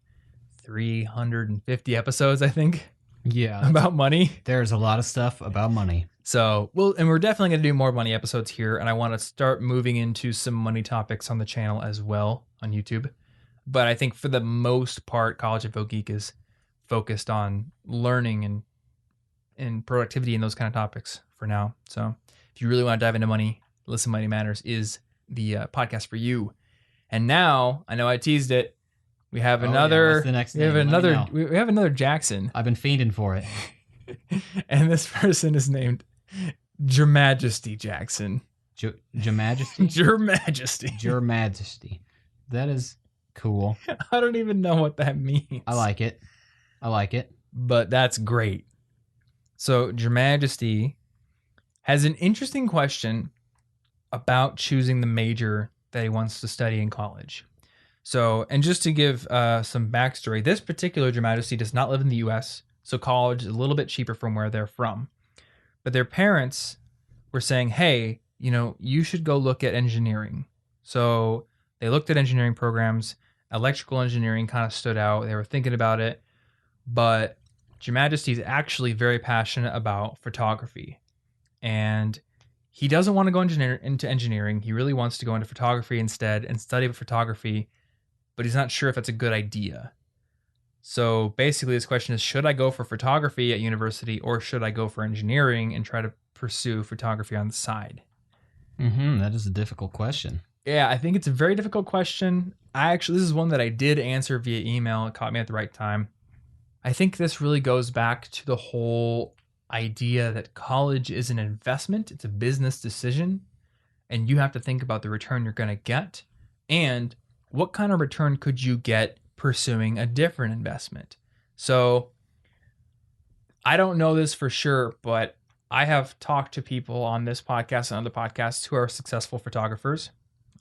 350 episodes, I think. Yeah. About money. There's a lot of stuff about money. So, we're definitely going to do more money episodes here. And I want to start moving into some money topics on the channel as well on YouTube. But I think for the most part, College Info Geek is focused on learning and productivity and those kind of topics for now. So if you really want to dive into money, Listen Money Matters is the podcast for you. And now, I know I teased it. We have another. What's the next we have name? another. We have another Jackson. I've been fiending for it. And this person is named Your Majesty Jackson. Your Majesty? Your Majesty. Your Majesty. That is cool. I don't even know what that means. I like it. But that's great. So Your Majesty has an interesting question about choosing the major that he wants to study in college. So, and just to give some backstory, this particular Your Majesty does not live in the U.S., so college is a little bit cheaper from where they're from. But their parents were saying, hey, you should go look at engineering. So they looked at engineering programs. Electrical engineering kind of stood out. They were thinking about it, but Your Majesty is actually very passionate about photography, and he doesn't want to go into engineering. He really wants to go into photography instead and study photography, but he's not sure if that's a good idea. So basically, this question is, should I go for photography at university or should I go for engineering and try to pursue photography on the side? That is a difficult question. Yeah, I think it's a very difficult question. This is one that I did answer via email. It caught me at the right time. I think this really goes back to the whole idea that college is an investment. It's a business decision, and you have to think about the return you're going to get and what kind of return could you get pursuing a different investment. So I don't know this for sure, but I have talked to people on this podcast and other podcasts who are successful photographers.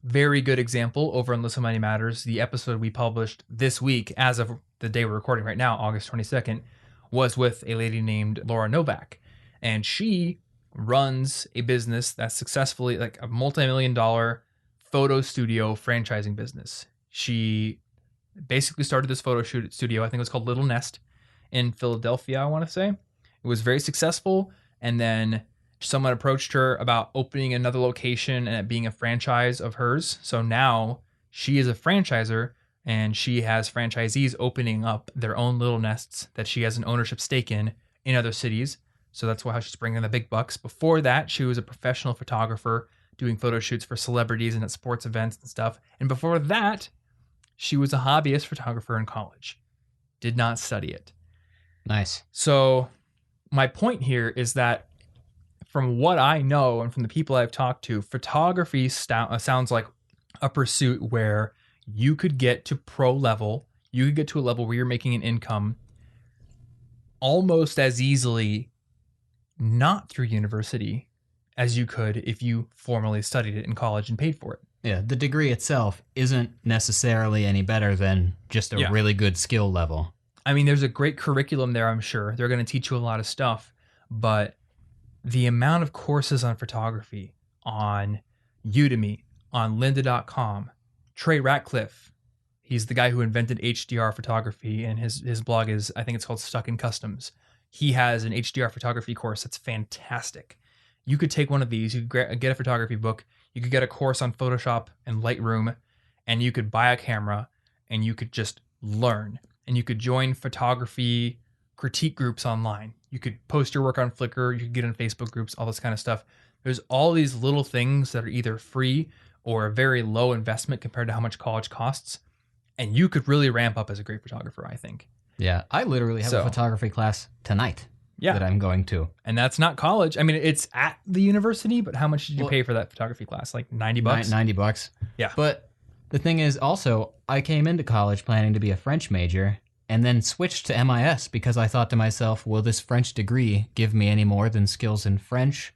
Very good example over on Listen Money Matters. The episode we published this week, as of the day we're recording right now, August 22nd, was with a lady named Laura Novak. And she runs a business that's successfully like a multi-million-dollar photo studio franchising business. She basically started this photo studio. I think it was called Little Nest in Philadelphia, I want to say. It was very successful. And then someone approached her about opening another location and it being a franchise of hers. So now she is a franchisor and she has franchisees opening up their own little nests that she has an ownership stake in other cities. So that's how she's bringing the big bucks. Before that, she was a professional photographer doing photo shoots for celebrities and at sports events and stuff. And before that, she was a hobbyist photographer in college. Did not study it. Nice. So my point here is that from what I know and from the people I've talked to, photography sounds like a pursuit where you could get to pro level. You could get to a level where you're making an income almost as easily not through university as you could if you formally studied it in college and paid for it. Yeah, the degree itself isn't necessarily any better than just a really good skill level. I mean, there's a great curriculum there, I'm sure. They're going to teach you a lot of stuff, but the amount of courses on photography on Udemy, on lynda.com, Trey Ratcliffe, he's the guy who invented HDR photography, and his blog is, I think it's called Stuck in Customs. He has an HDR photography course that's fantastic. You could take one of these, you could get a photography book, you could get a course on Photoshop and Lightroom, and you could buy a camera and you could just learn. And you could join photography critique groups online. You could post your work on Flickr, you could get in Facebook groups, all this kind of stuff. There's all these little things that are either free or a very low investment compared to how much college costs. And you could really ramp up as a great photographer, I think. Yeah, I literally have a photography class tonight that I'm going to. And that's not college. I mean, it's at the university, but how much did you pay for that photography class? Like $90? $90. Yeah. But the thing is also, I came into college planning to be a French major and then switched to MIS because I thought to myself, will this French degree give me any more than skills in French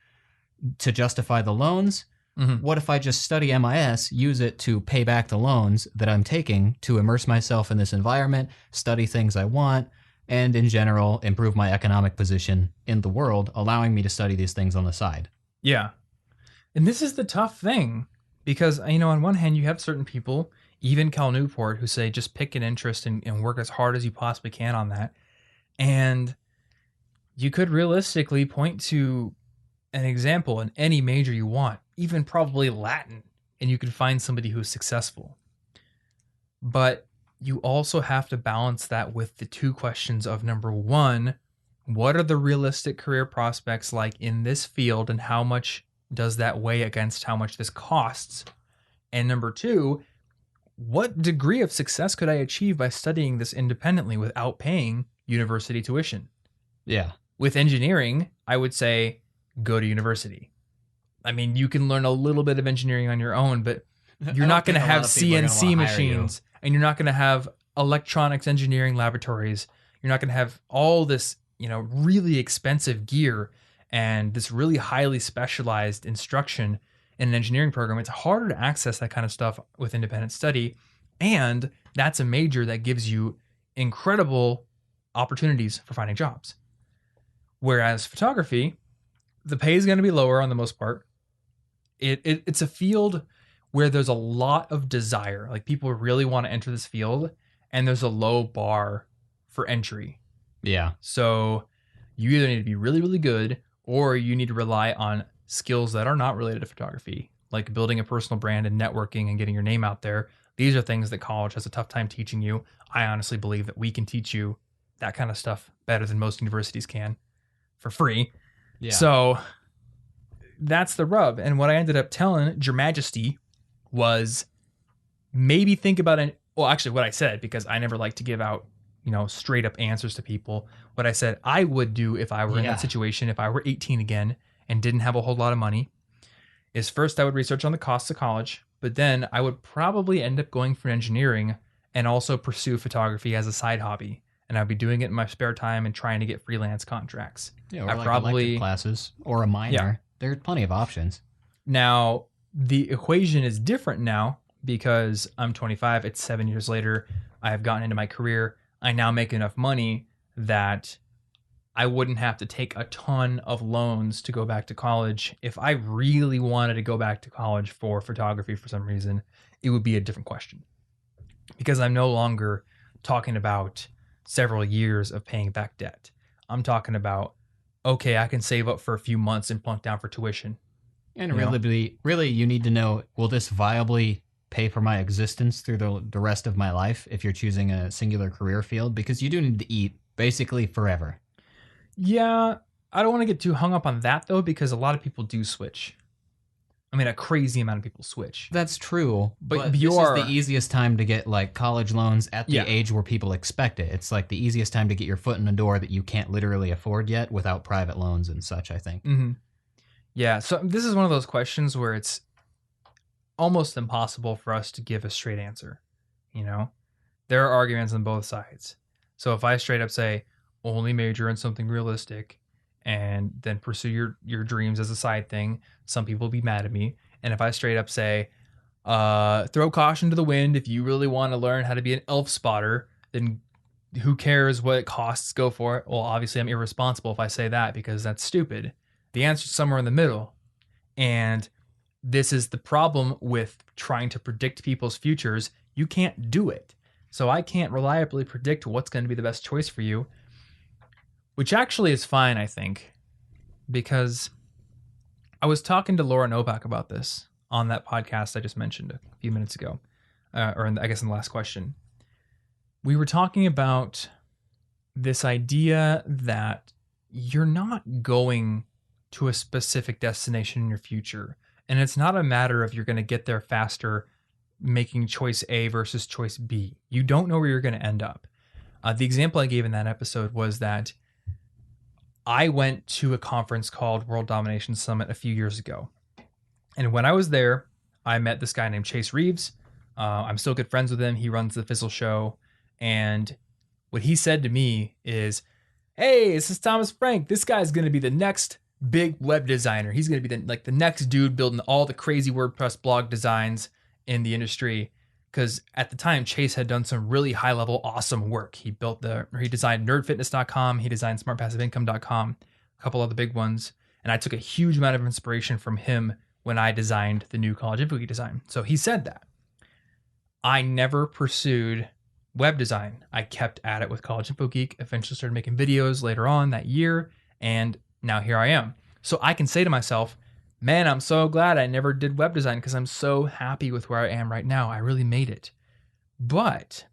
to justify the loans? Mm-hmm. What if I just study MIS, use it to pay back the loans that I'm taking to immerse myself in this environment, study things I want, and in general, improve my economic position in the world, allowing me to study these things on the side? Yeah. And this is the tough thing because, on one hand, you have certain people, even Cal Newport, who say just pick an interest and work as hard as you possibly can on that. And you could realistically point to an example in any major you want, even probably Latin, and you could find somebody who's successful. But you also have to balance that with the two questions of, number one, what are the realistic career prospects like in this field and how much does that weigh against how much this costs? And number two, what degree of success could I achieve by studying this independently without paying university tuition? Yeah. With engineering, I would say go to university. I mean, you can learn a little bit of engineering on your own, but you're not going to have CNC machines and you're not going to have electronics engineering laboratories. You're not going to have all this, really expensive gear and this really highly specialized instruction in an engineering program. It's harder to access that kind of stuff with independent study. And that's a major that gives you incredible opportunities for finding jobs. Whereas photography, the pay is going to be lower on the most part. It's a field where there's a lot of desire. Like people really want to enter this field and there's a low bar for entry. Yeah. So you either need to be really, really good or you need to rely on skills that are not related to photography, like building a personal brand and networking and getting your name out there. These are things that college has a tough time teaching you. I honestly believe that we can teach you that kind of stuff better than most universities can for free. Yeah. So that's the rub. And what I ended up telling Your Majesty was maybe think about it. Well, actually, what I said, because I never like to give out, straight up answers to people. What I said I would do if I were in that situation, if I were 18 again and didn't have a whole lot of money, is first I would research on the costs of college, but then I would probably end up going for engineering and also pursue photography as a side hobby. And I'd be doing it in my spare time and trying to get freelance contracts. Yeah, or elective classes or a minor. Yeah. There's plenty of options. Now, the equation is different now because I'm 25. It's 7 years later. I have gotten into my career. I now make enough money that I wouldn't have to take a ton of loans to go back to college. If I really wanted to go back to college for photography for some reason, it would be a different question. Because I'm no longer talking about several years of paying back debt. I'm talking about, okay, I can save up for a few months and plunk down for tuition. And really, you need to know, will this viably pay for my existence through the rest of my life if you're choosing a singular career field? Because you do need to eat basically forever. Yeah, I don't want to get too hung up on that, though, because a lot of people do switch. I mean, a crazy amount of people switch. That's true, but this is the easiest time to get like college loans at the age where people expect it. It's like the easiest time to get your foot in the door that you can't literally afford yet without private loans and such, I think. Mm-hmm. Yeah, so this is one of those questions where it's almost impossible for us to give a straight answer. There are arguments on both sides. So if I straight up say, only major in something realistic and then pursue your dreams as a side thing, some people will be mad at me. And if I straight up say, throw caution to the wind, if you really want to learn how to be an elf spotter, then who cares what it costs, go for it. Well, obviously I'm irresponsible if I say that because that's stupid. The answer's somewhere in the middle. And this is the problem with trying to predict people's futures. You can't do it. So I can't reliably predict what's going to be the best choice for you, which actually is fine, I think, because I was talking to Laura Novak about this on that podcast I just mentioned a few minutes ago, I guess in the last question. We were talking about this idea that you're not going to a specific destination in your future. And it's not a matter of you're going to get there faster making choice A versus choice B. You don't know where you're going to end up. The example I gave in that episode was that I went to a conference called World Domination Summit a few years ago. And when I was there, I met this guy named Chase Reeves. I'm still good friends with him. He runs the Fizzle Show. And what he said to me is, hey, this is Thomas Frank. This guy's going to be the next big web designer. He's going to be the next dude building all the crazy WordPress blog designs in the industry. Because at the time, Chase had done some really high level, awesome work. He designed nerdfitness.com. He designed smartpassiveincome.com, a couple other big ones. And I took a huge amount of inspiration from him when I designed the new College Info Geek design. So he said that. I never pursued web design. I kept at it with College Info Geek, eventually started making videos later on that year, and now here I am. So I can say to myself, man, I'm so glad I never did web design because I'm so happy with where I am right now. I really made it. But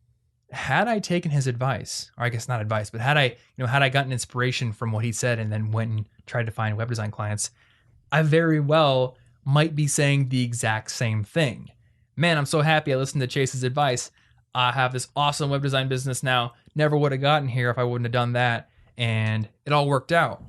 had I taken his advice, or I guess not advice, but had I gotten inspiration from what he said and then went and tried to find web design clients, I very well might be saying the exact same thing. Man, I'm so happy I listened to Chase's advice. I have this awesome web design business now. Never would have gotten here if I wouldn't have done that. And it all worked out.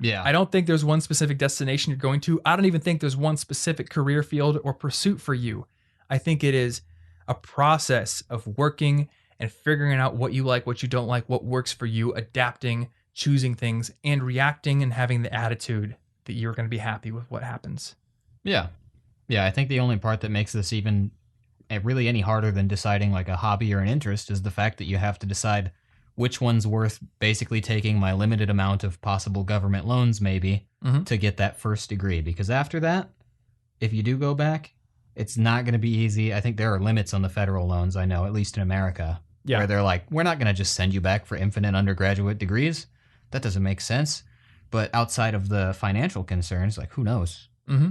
Yeah. I don't think there's one specific destination you're going to. I don't even think there's one specific career field or pursuit for you. I think it is a process of working and figuring out what you like, what you don't like, what works for you, adapting, choosing things, and reacting and having the attitude that you're going to be happy with what happens. Yeah. Yeah, I think the only part that makes this even really any harder than deciding like a hobby or an interest is the fact that you have to decide which one's worth basically taking my limited amount of possible government loans maybe to get that first degree. Because after that, if you do go back, It's not going to be easy. I think there are limits on the federal loans, I know, at least in America, where they're like, we're not going to just send you back for infinite undergraduate degrees. That doesn't make sense. But outside of the financial concerns, like, who knows? Mm-hmm.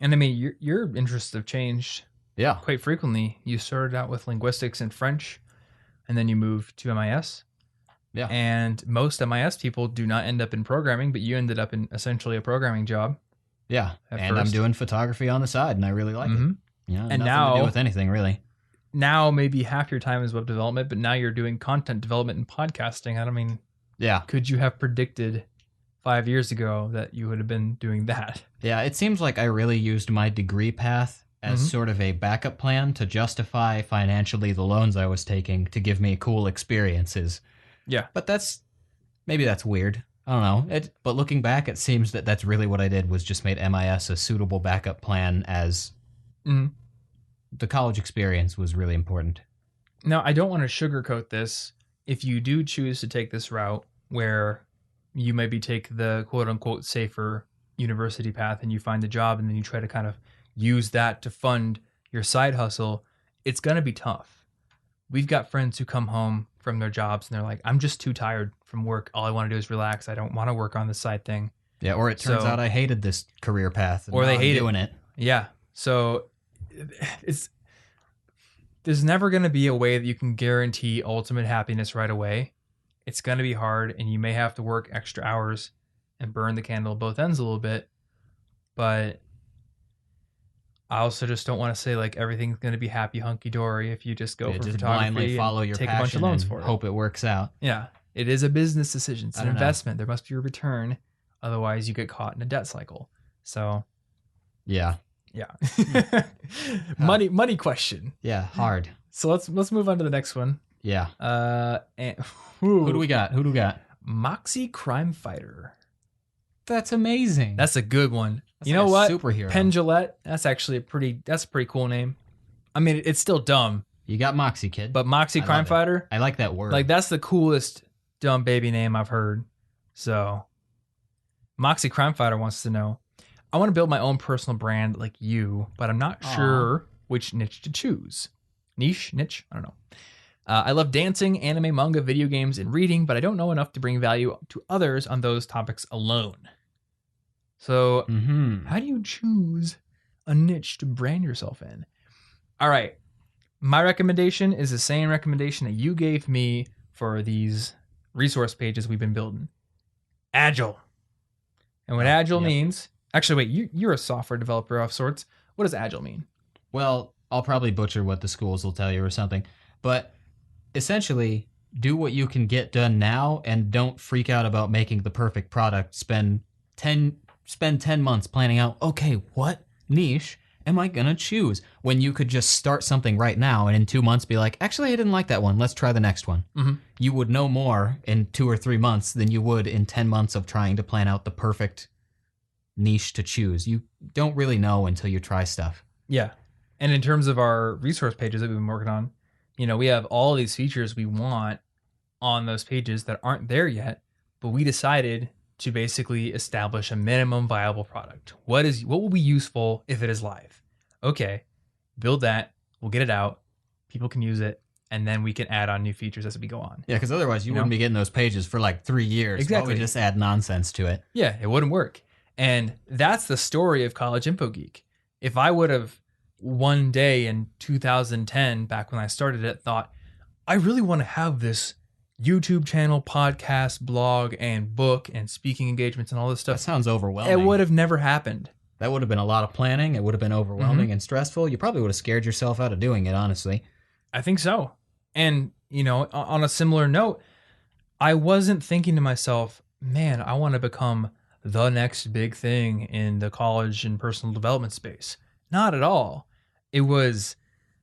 And I mean, your interests have changed quite frequently. You started out with linguistics and French, and then you moved to MIS. Yeah. And most MIS people do not end up in programming, but you ended up in essentially a programming job. Yeah. And first. I'm doing photography on the side, and I really like it. You know, and nothing now, to do with anything, really. Now, maybe half your time is web development, but now you're doing content development and podcasting. I mean, could you have predicted 5 years ago that you would have been doing that? Yeah, it seems like I really used my degree path as sort of a backup plan to justify financially the loans I was taking to give me cool experiences. Yeah. But maybe that's weird. I don't know. But looking back, it seems that that's really what I did, was just made MIS a suitable backup plan, as the college experience was really important. Now, I don't want to sugarcoat this. If you do choose to take this route where you maybe take the quote unquote safer university path and you find a job and then you try to kind of use that to fund your side hustle, it's going to be tough. We've got friends who come home from their jobs and they're like, I'm just too tired from work. All I want to do is relax. I don't want to work on this side thing. Yeah, or it turns out I hated this career path. Or they hate doing it. Yeah. So there's never going to be a way that you can guarantee ultimate happiness right away. It's going to be hard, and you may have to work extra hours and burn the candle at both ends a little bit. But I also just don't want to say like everything's going to be happy hunky dory if you just go for just photography blindly follow your take a passion bunch of loans and for it. Hope it works out. Yeah, it is a business decision. It's an investment. Know. There must be a return, otherwise you get caught in a debt cycle. So, yeah. money question. Yeah, hard. So let's move on to the next one. Yeah. Who do we got? Moxie Crime Fighter. That's amazing. That's a good one. That's you know what? Superhero. Penn Jillette. That's actually a pretty cool name. I mean, it's still dumb. You got Moxie, kid. But Moxie Crime Fighter. I like that word. Like, that's the coolest dumb baby name I've heard. So, Moxie Crime Fighter wants to know, I want to build my own personal brand like you, but I'm not sure which niche to choose. Niche? I don't know. I love dancing, anime, manga, video games, and reading, but I don't know enough to bring value to others on those topics alone. So, how do you choose a niche to brand yourself in? All right. My recommendation is the same recommendation that you gave me for these resource pages we've been building. Agile. And what Agile means... Actually, wait, you're a software developer of sorts. What does Agile mean? Well, I'll probably butcher what the schools will tell you or something. But essentially, do what you can get done now and don't freak out about making the perfect product. Spend 10 months planning out, okay, what niche am I going to choose? When you could just start something right now and in 2 months be like, actually, I didn't like that one. Let's try the next one. You would know more in 2 or 3 months than you would in 10 months of trying to plan out the perfect niche to choose. You don't really know until you try stuff. Yeah. And in terms of our resource pages that we've been working on, we have all these features we want on those pages that aren't there yet, but we decided to basically establish a minimum viable product. What will be useful if it is live? Okay, build that, we'll get it out, people can use it, and then we can add on new features as we go on. Yeah, because otherwise you wouldn't be getting those pages for like 3 years. Exactly. Why would we just add nonsense to it? Yeah, it wouldn't work. And that's the story of College Info Geek. If I would have one day in 2010, back when I started it, thought, I really want to have this YouTube channel, podcast, blog, and book, and speaking engagements, and all this stuff. That sounds overwhelming. It would have never happened. That would have been a lot of planning. It would have been overwhelming and stressful. You probably would have scared yourself out of doing it, honestly. I think so. And, on a similar note, I wasn't thinking to myself, man, I want to become the next big thing in the college and personal development space. Not at all. There was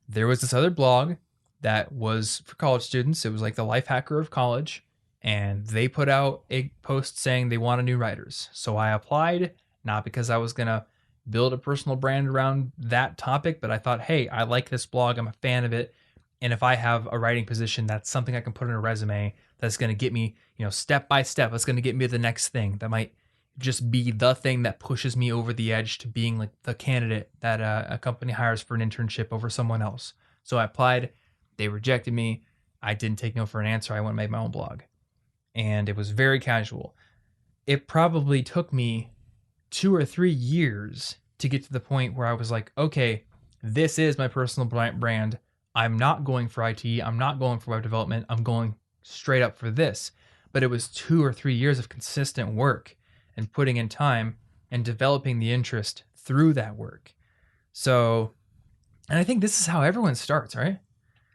this other blog that was for college students. It was like the life hacker of college. And they put out a post saying they wanted new writers. So I applied, not because I was going to build a personal brand around that topic, but I thought, hey, I like this blog. I'm a fan of it. And if I have a writing position, that's something I can put in a resume that's going to get me, step by step. That's going to get me to the next thing that might just be the thing that pushes me over the edge to being like the candidate that a company hires for an internship over someone else. So I applied, they rejected me. I didn't take no for an answer. I went and made my own blog. And it was very casual. It probably took me 2 or 3 years to get to the point where I was like, okay, this is my personal brand. I'm not going for IT. I'm not going for web development. I'm going straight up for this. But it was 2 or 3 years of consistent work and putting in time and developing the interest through that work. So, and I think this is how everyone starts, right?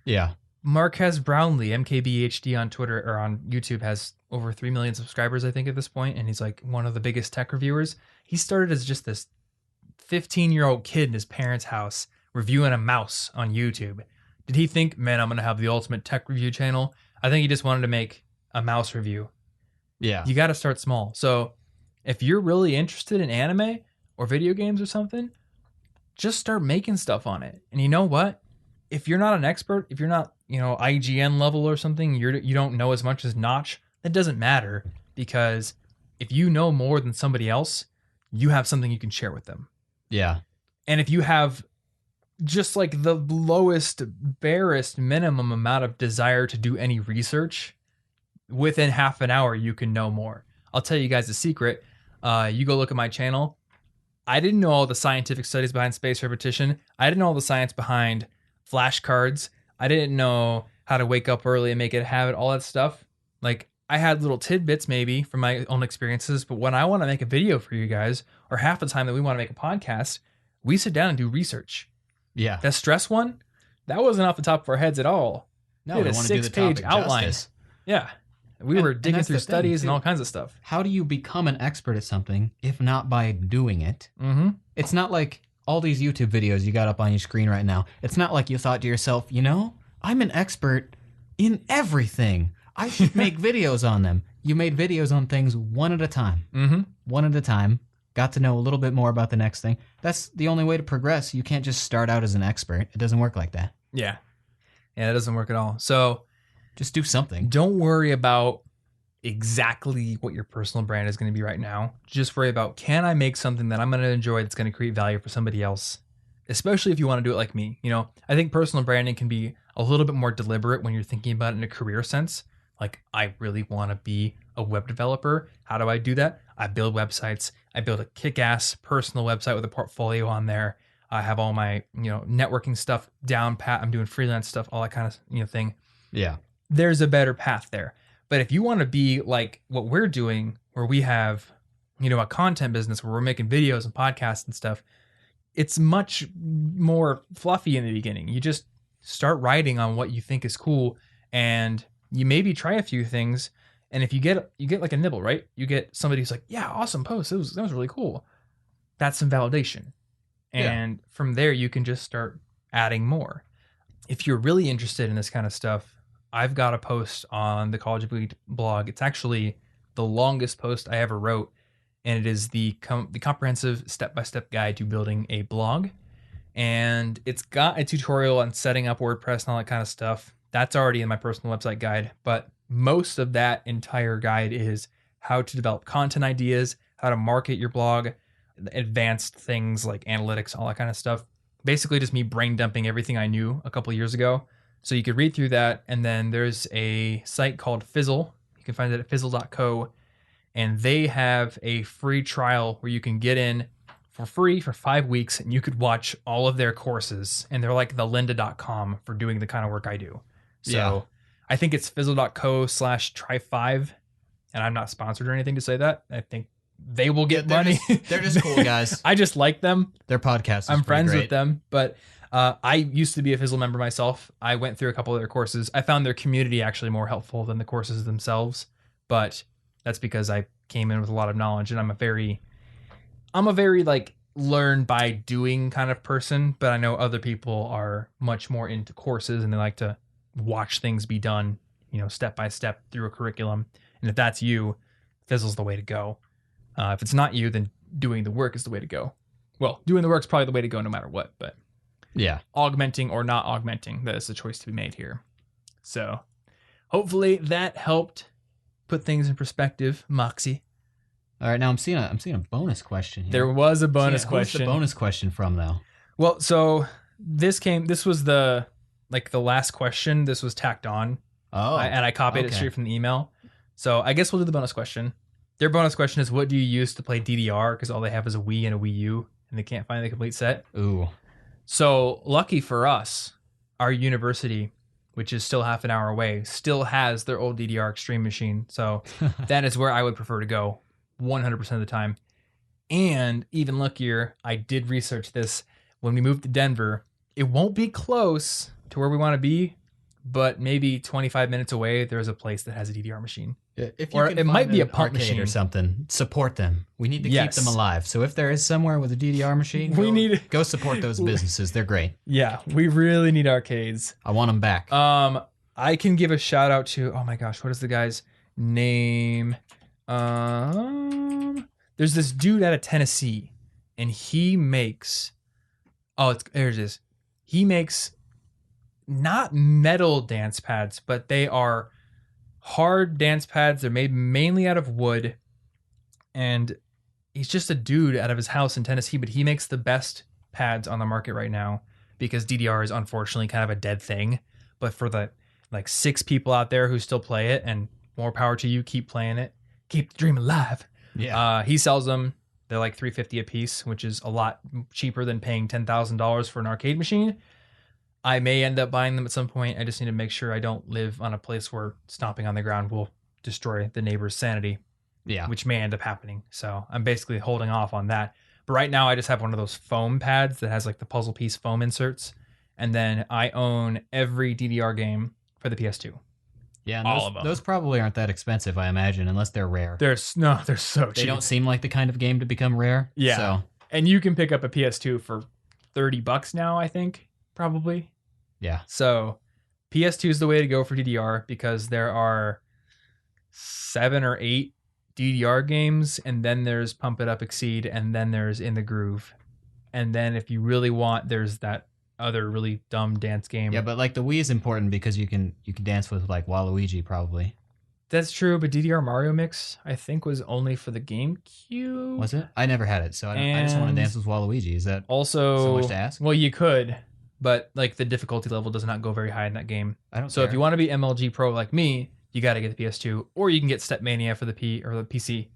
Yeah. Marquez Brownlee, MKBHD on Twitter or on YouTube, has over 3 million subscribers, I think, at this point, and he's like one of the biggest tech reviewers. He started as just this 15-year-old kid in his parents' house reviewing a mouse on YouTube. Did he think, man, I'm going to have the ultimate tech review channel? I think he just wanted to make a mouse review. Yeah. You got to start small. So if you're really interested in anime or video games or something, just start making stuff on it. And you know what? If you're not an expert, if you're not, IGN level or something, you don't know as much as Notch, that doesn't matter, because if you know more than somebody else, you have something you can share with them. Yeah. And if you have just like the lowest, barest minimum amount of desire to do any research, within half an hour, you can know more. I'll tell you guys a secret. You go look at my channel. I didn't know all the scientific studies behind spaced repetition. I didn't know all the science behind flashcards. I didn't know how to wake up early and make it a habit, all that stuff. Like, I had little tidbits maybe from my own experiences, but when I want to make a video for you guys, or half the time that we want to make a podcast, we sit down and do research. Yeah. That stress one, that wasn't off the top of our heads at all. No, we we had a want to do the 6-page topic outline. justice. Yeah. We were digging that's through the thing, studies and too. all kinds of stuff. How do you become an expert at something if not by doing it? Mm-hmm. It's not like all these YouTube videos you got up on your screen right now. It's not like you thought to yourself, I'm an expert in everything. I should make videos on them. You made videos on things one at a time. Mm-hmm. One at a time. Got to know a little bit more about the next thing. That's the only way to progress. You can't just start out as an expert. It doesn't work like that. Yeah. Yeah, it doesn't work at all. So Just do something. don't worry about exactly what your personal brand is going to be right now. Just worry about, can I make something that I'm going to enjoy that's going to create value for somebody else? Especially if you want to do it like me. I think personal branding can be a little bit more deliberate when you're thinking about it in a career sense. Like, I really want to be a web developer. How do I do that? I build websites. I build a kick-ass personal website with a portfolio on there. I have all my, networking stuff down pat. I'm doing freelance stuff, all that kind of, thing. Yeah. There's a better path there. But if you want to be like what we're doing, where we have, a content business where we're making videos and podcasts and stuff, it's much more fluffy in the beginning. You just start writing on what you think is cool, and you maybe try a few things. And if you get like a nibble, right? You get somebody who's like, yeah, awesome post. That was really cool. That's some validation. And from there, you can just start adding more. If you're really interested in this kind of stuff, I've got a post on the College of Elite blog. It's actually the longest post I ever wrote, and it is the comprehensive step-by-step guide to building a blog. And it's got a tutorial on setting up WordPress and all that kind of stuff. That's already in my personal website guide, but most of that entire guide is how to develop content ideas, how to market your blog, advanced things like analytics, all that kind of stuff. Basically just me brain dumping everything I knew a couple years ago. So you could read through that, and then there's a site called Fizzle. You can find it at fizzle.co, and they have a free trial where you can get in for free for 5 weeks, and you could watch all of their courses, and they're like the lynda.com for doing the kind of work I do. So I think it's fizzle.co/try5, and I'm not sponsored or anything to say that. I think they will get money. They're just cool guys. I just like them. Their podcast is I'm friends great. with them, but I used to be a Fizzle member myself. I went through a couple of their courses. I found their community actually more helpful than the courses themselves, but that's because I came in with a lot of knowledge, and I'm a very like learn by doing kind of person, but I know other people are much more into courses and they like to watch things be done, step by step through a curriculum. And if that's you, Fizzle's the way to go. If it's not you, then doing the work is the way to go. Well, doing the work is probably the way to go no matter what, but yeah, augmenting or not augmenting, that is the choice to be made here. So hopefully that helped put things in perspective, Moxie. All right, now I'm seeing a bonus question here. There was a bonus Who's question. the bonus question from though? Well, so this was the last question. This was tacked on. Oh, And I copied it straight from the email. So I guess we'll do the bonus question. Their bonus question is, what do you use to play DDR? Because all they have is a Wii and a Wii U, and they can't find the complete set. Ooh. So lucky for us, our university, which is still half an hour away, still has their old DDR Extreme machine. So that is where I would prefer to go 100% of the time. And even luckier, I did research this. When we move to Denver, it won't be close to where we want to be, but maybe 25 minutes away, there's a place that has a DDR machine. If you Or can it find might be a an pump arcade machine or something, support them. We need to Yes. keep them alive. So if there is somewhere with a DDR machine, go support those businesses. They're great. Yeah, we really need arcades. I want them back. I can give a shout out to, oh my gosh, what is the guy's name? There's this dude out of Tennessee, and he makes, there it is. He makes not metal dance pads, but they are hard dance pads. They're made mainly out of wood, and he's just a dude out of his house in Tennessee, but he makes the best pads on the market right now because DDR is unfortunately kind of a dead thing. But for the 6 people out there who still play it, and more power to you, keep playing it, keep the dream alive. Yeah. He sells them. They're like $350 a piece, which is a lot cheaper than paying $10,000 for an arcade machine. I may end up buying them at some point. I just need to make sure I don't live on a place where stomping on the ground will destroy the neighbor's sanity. Yeah. Which may end up happening. So I'm basically holding off on that. But right now I just have one of those foam pads that has like the puzzle piece foam inserts. And then I own every DDR game for the PS2. Yeah, and all of them. Those probably aren't that expensive, I imagine, unless they're rare. They're so cheap. They don't seem like the kind of game to become rare. Yeah. So. And you can pick up a PS2 for $30 now, I think, probably. Yeah. So PS2 is the way to go for DDR because there are 7 or 8 DDR games, and then there's Pump It Up Exceed, and then there's In the Groove. And then if you really want, there's that other really dumb dance game. Yeah, but like the Wii is important because you can dance with like Waluigi probably. That's true, but DDR Mario Mix, I think, was only for the GameCube. Was it? I never had it, so I just want to dance with Waluigi. Is that also so much to ask? Well, you could, but like the difficulty level does not go very high in that game. I don't So care. if you want to be MLG Pro like me, you got to get the PS2, or you can get Stepmania for the PC.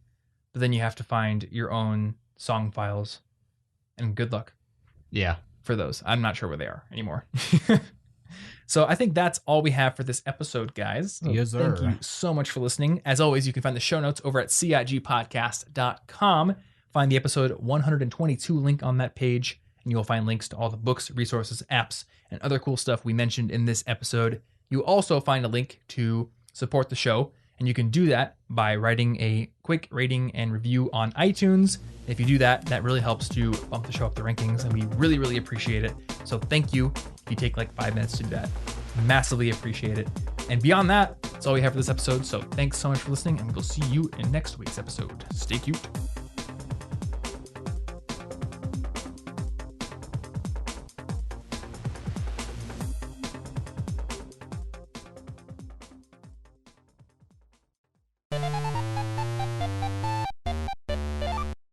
But then you have to find your own song files, and good luck Yeah. for those. I'm not sure where they are anymore. So I think that's all we have for this episode, guys. So Yes, sir. Thank you so much for listening. As always, you can find the show notes over at cigpodcast.com. Find the episode 122 link on that page, and you'll find links to all the books, resources, apps, and other cool stuff we mentioned in this episode. You'll also find a link to support the show, and you can do that by writing a quick rating and review on iTunes. If you do that, that really helps to bump the show up the rankings, and we really, really appreciate it. So thank you if you take like 5 minutes to do that. Massively appreciate it. And beyond that, that's all we have for this episode. So thanks so much for listening, and we'll see you in next week's episode. Stay cute.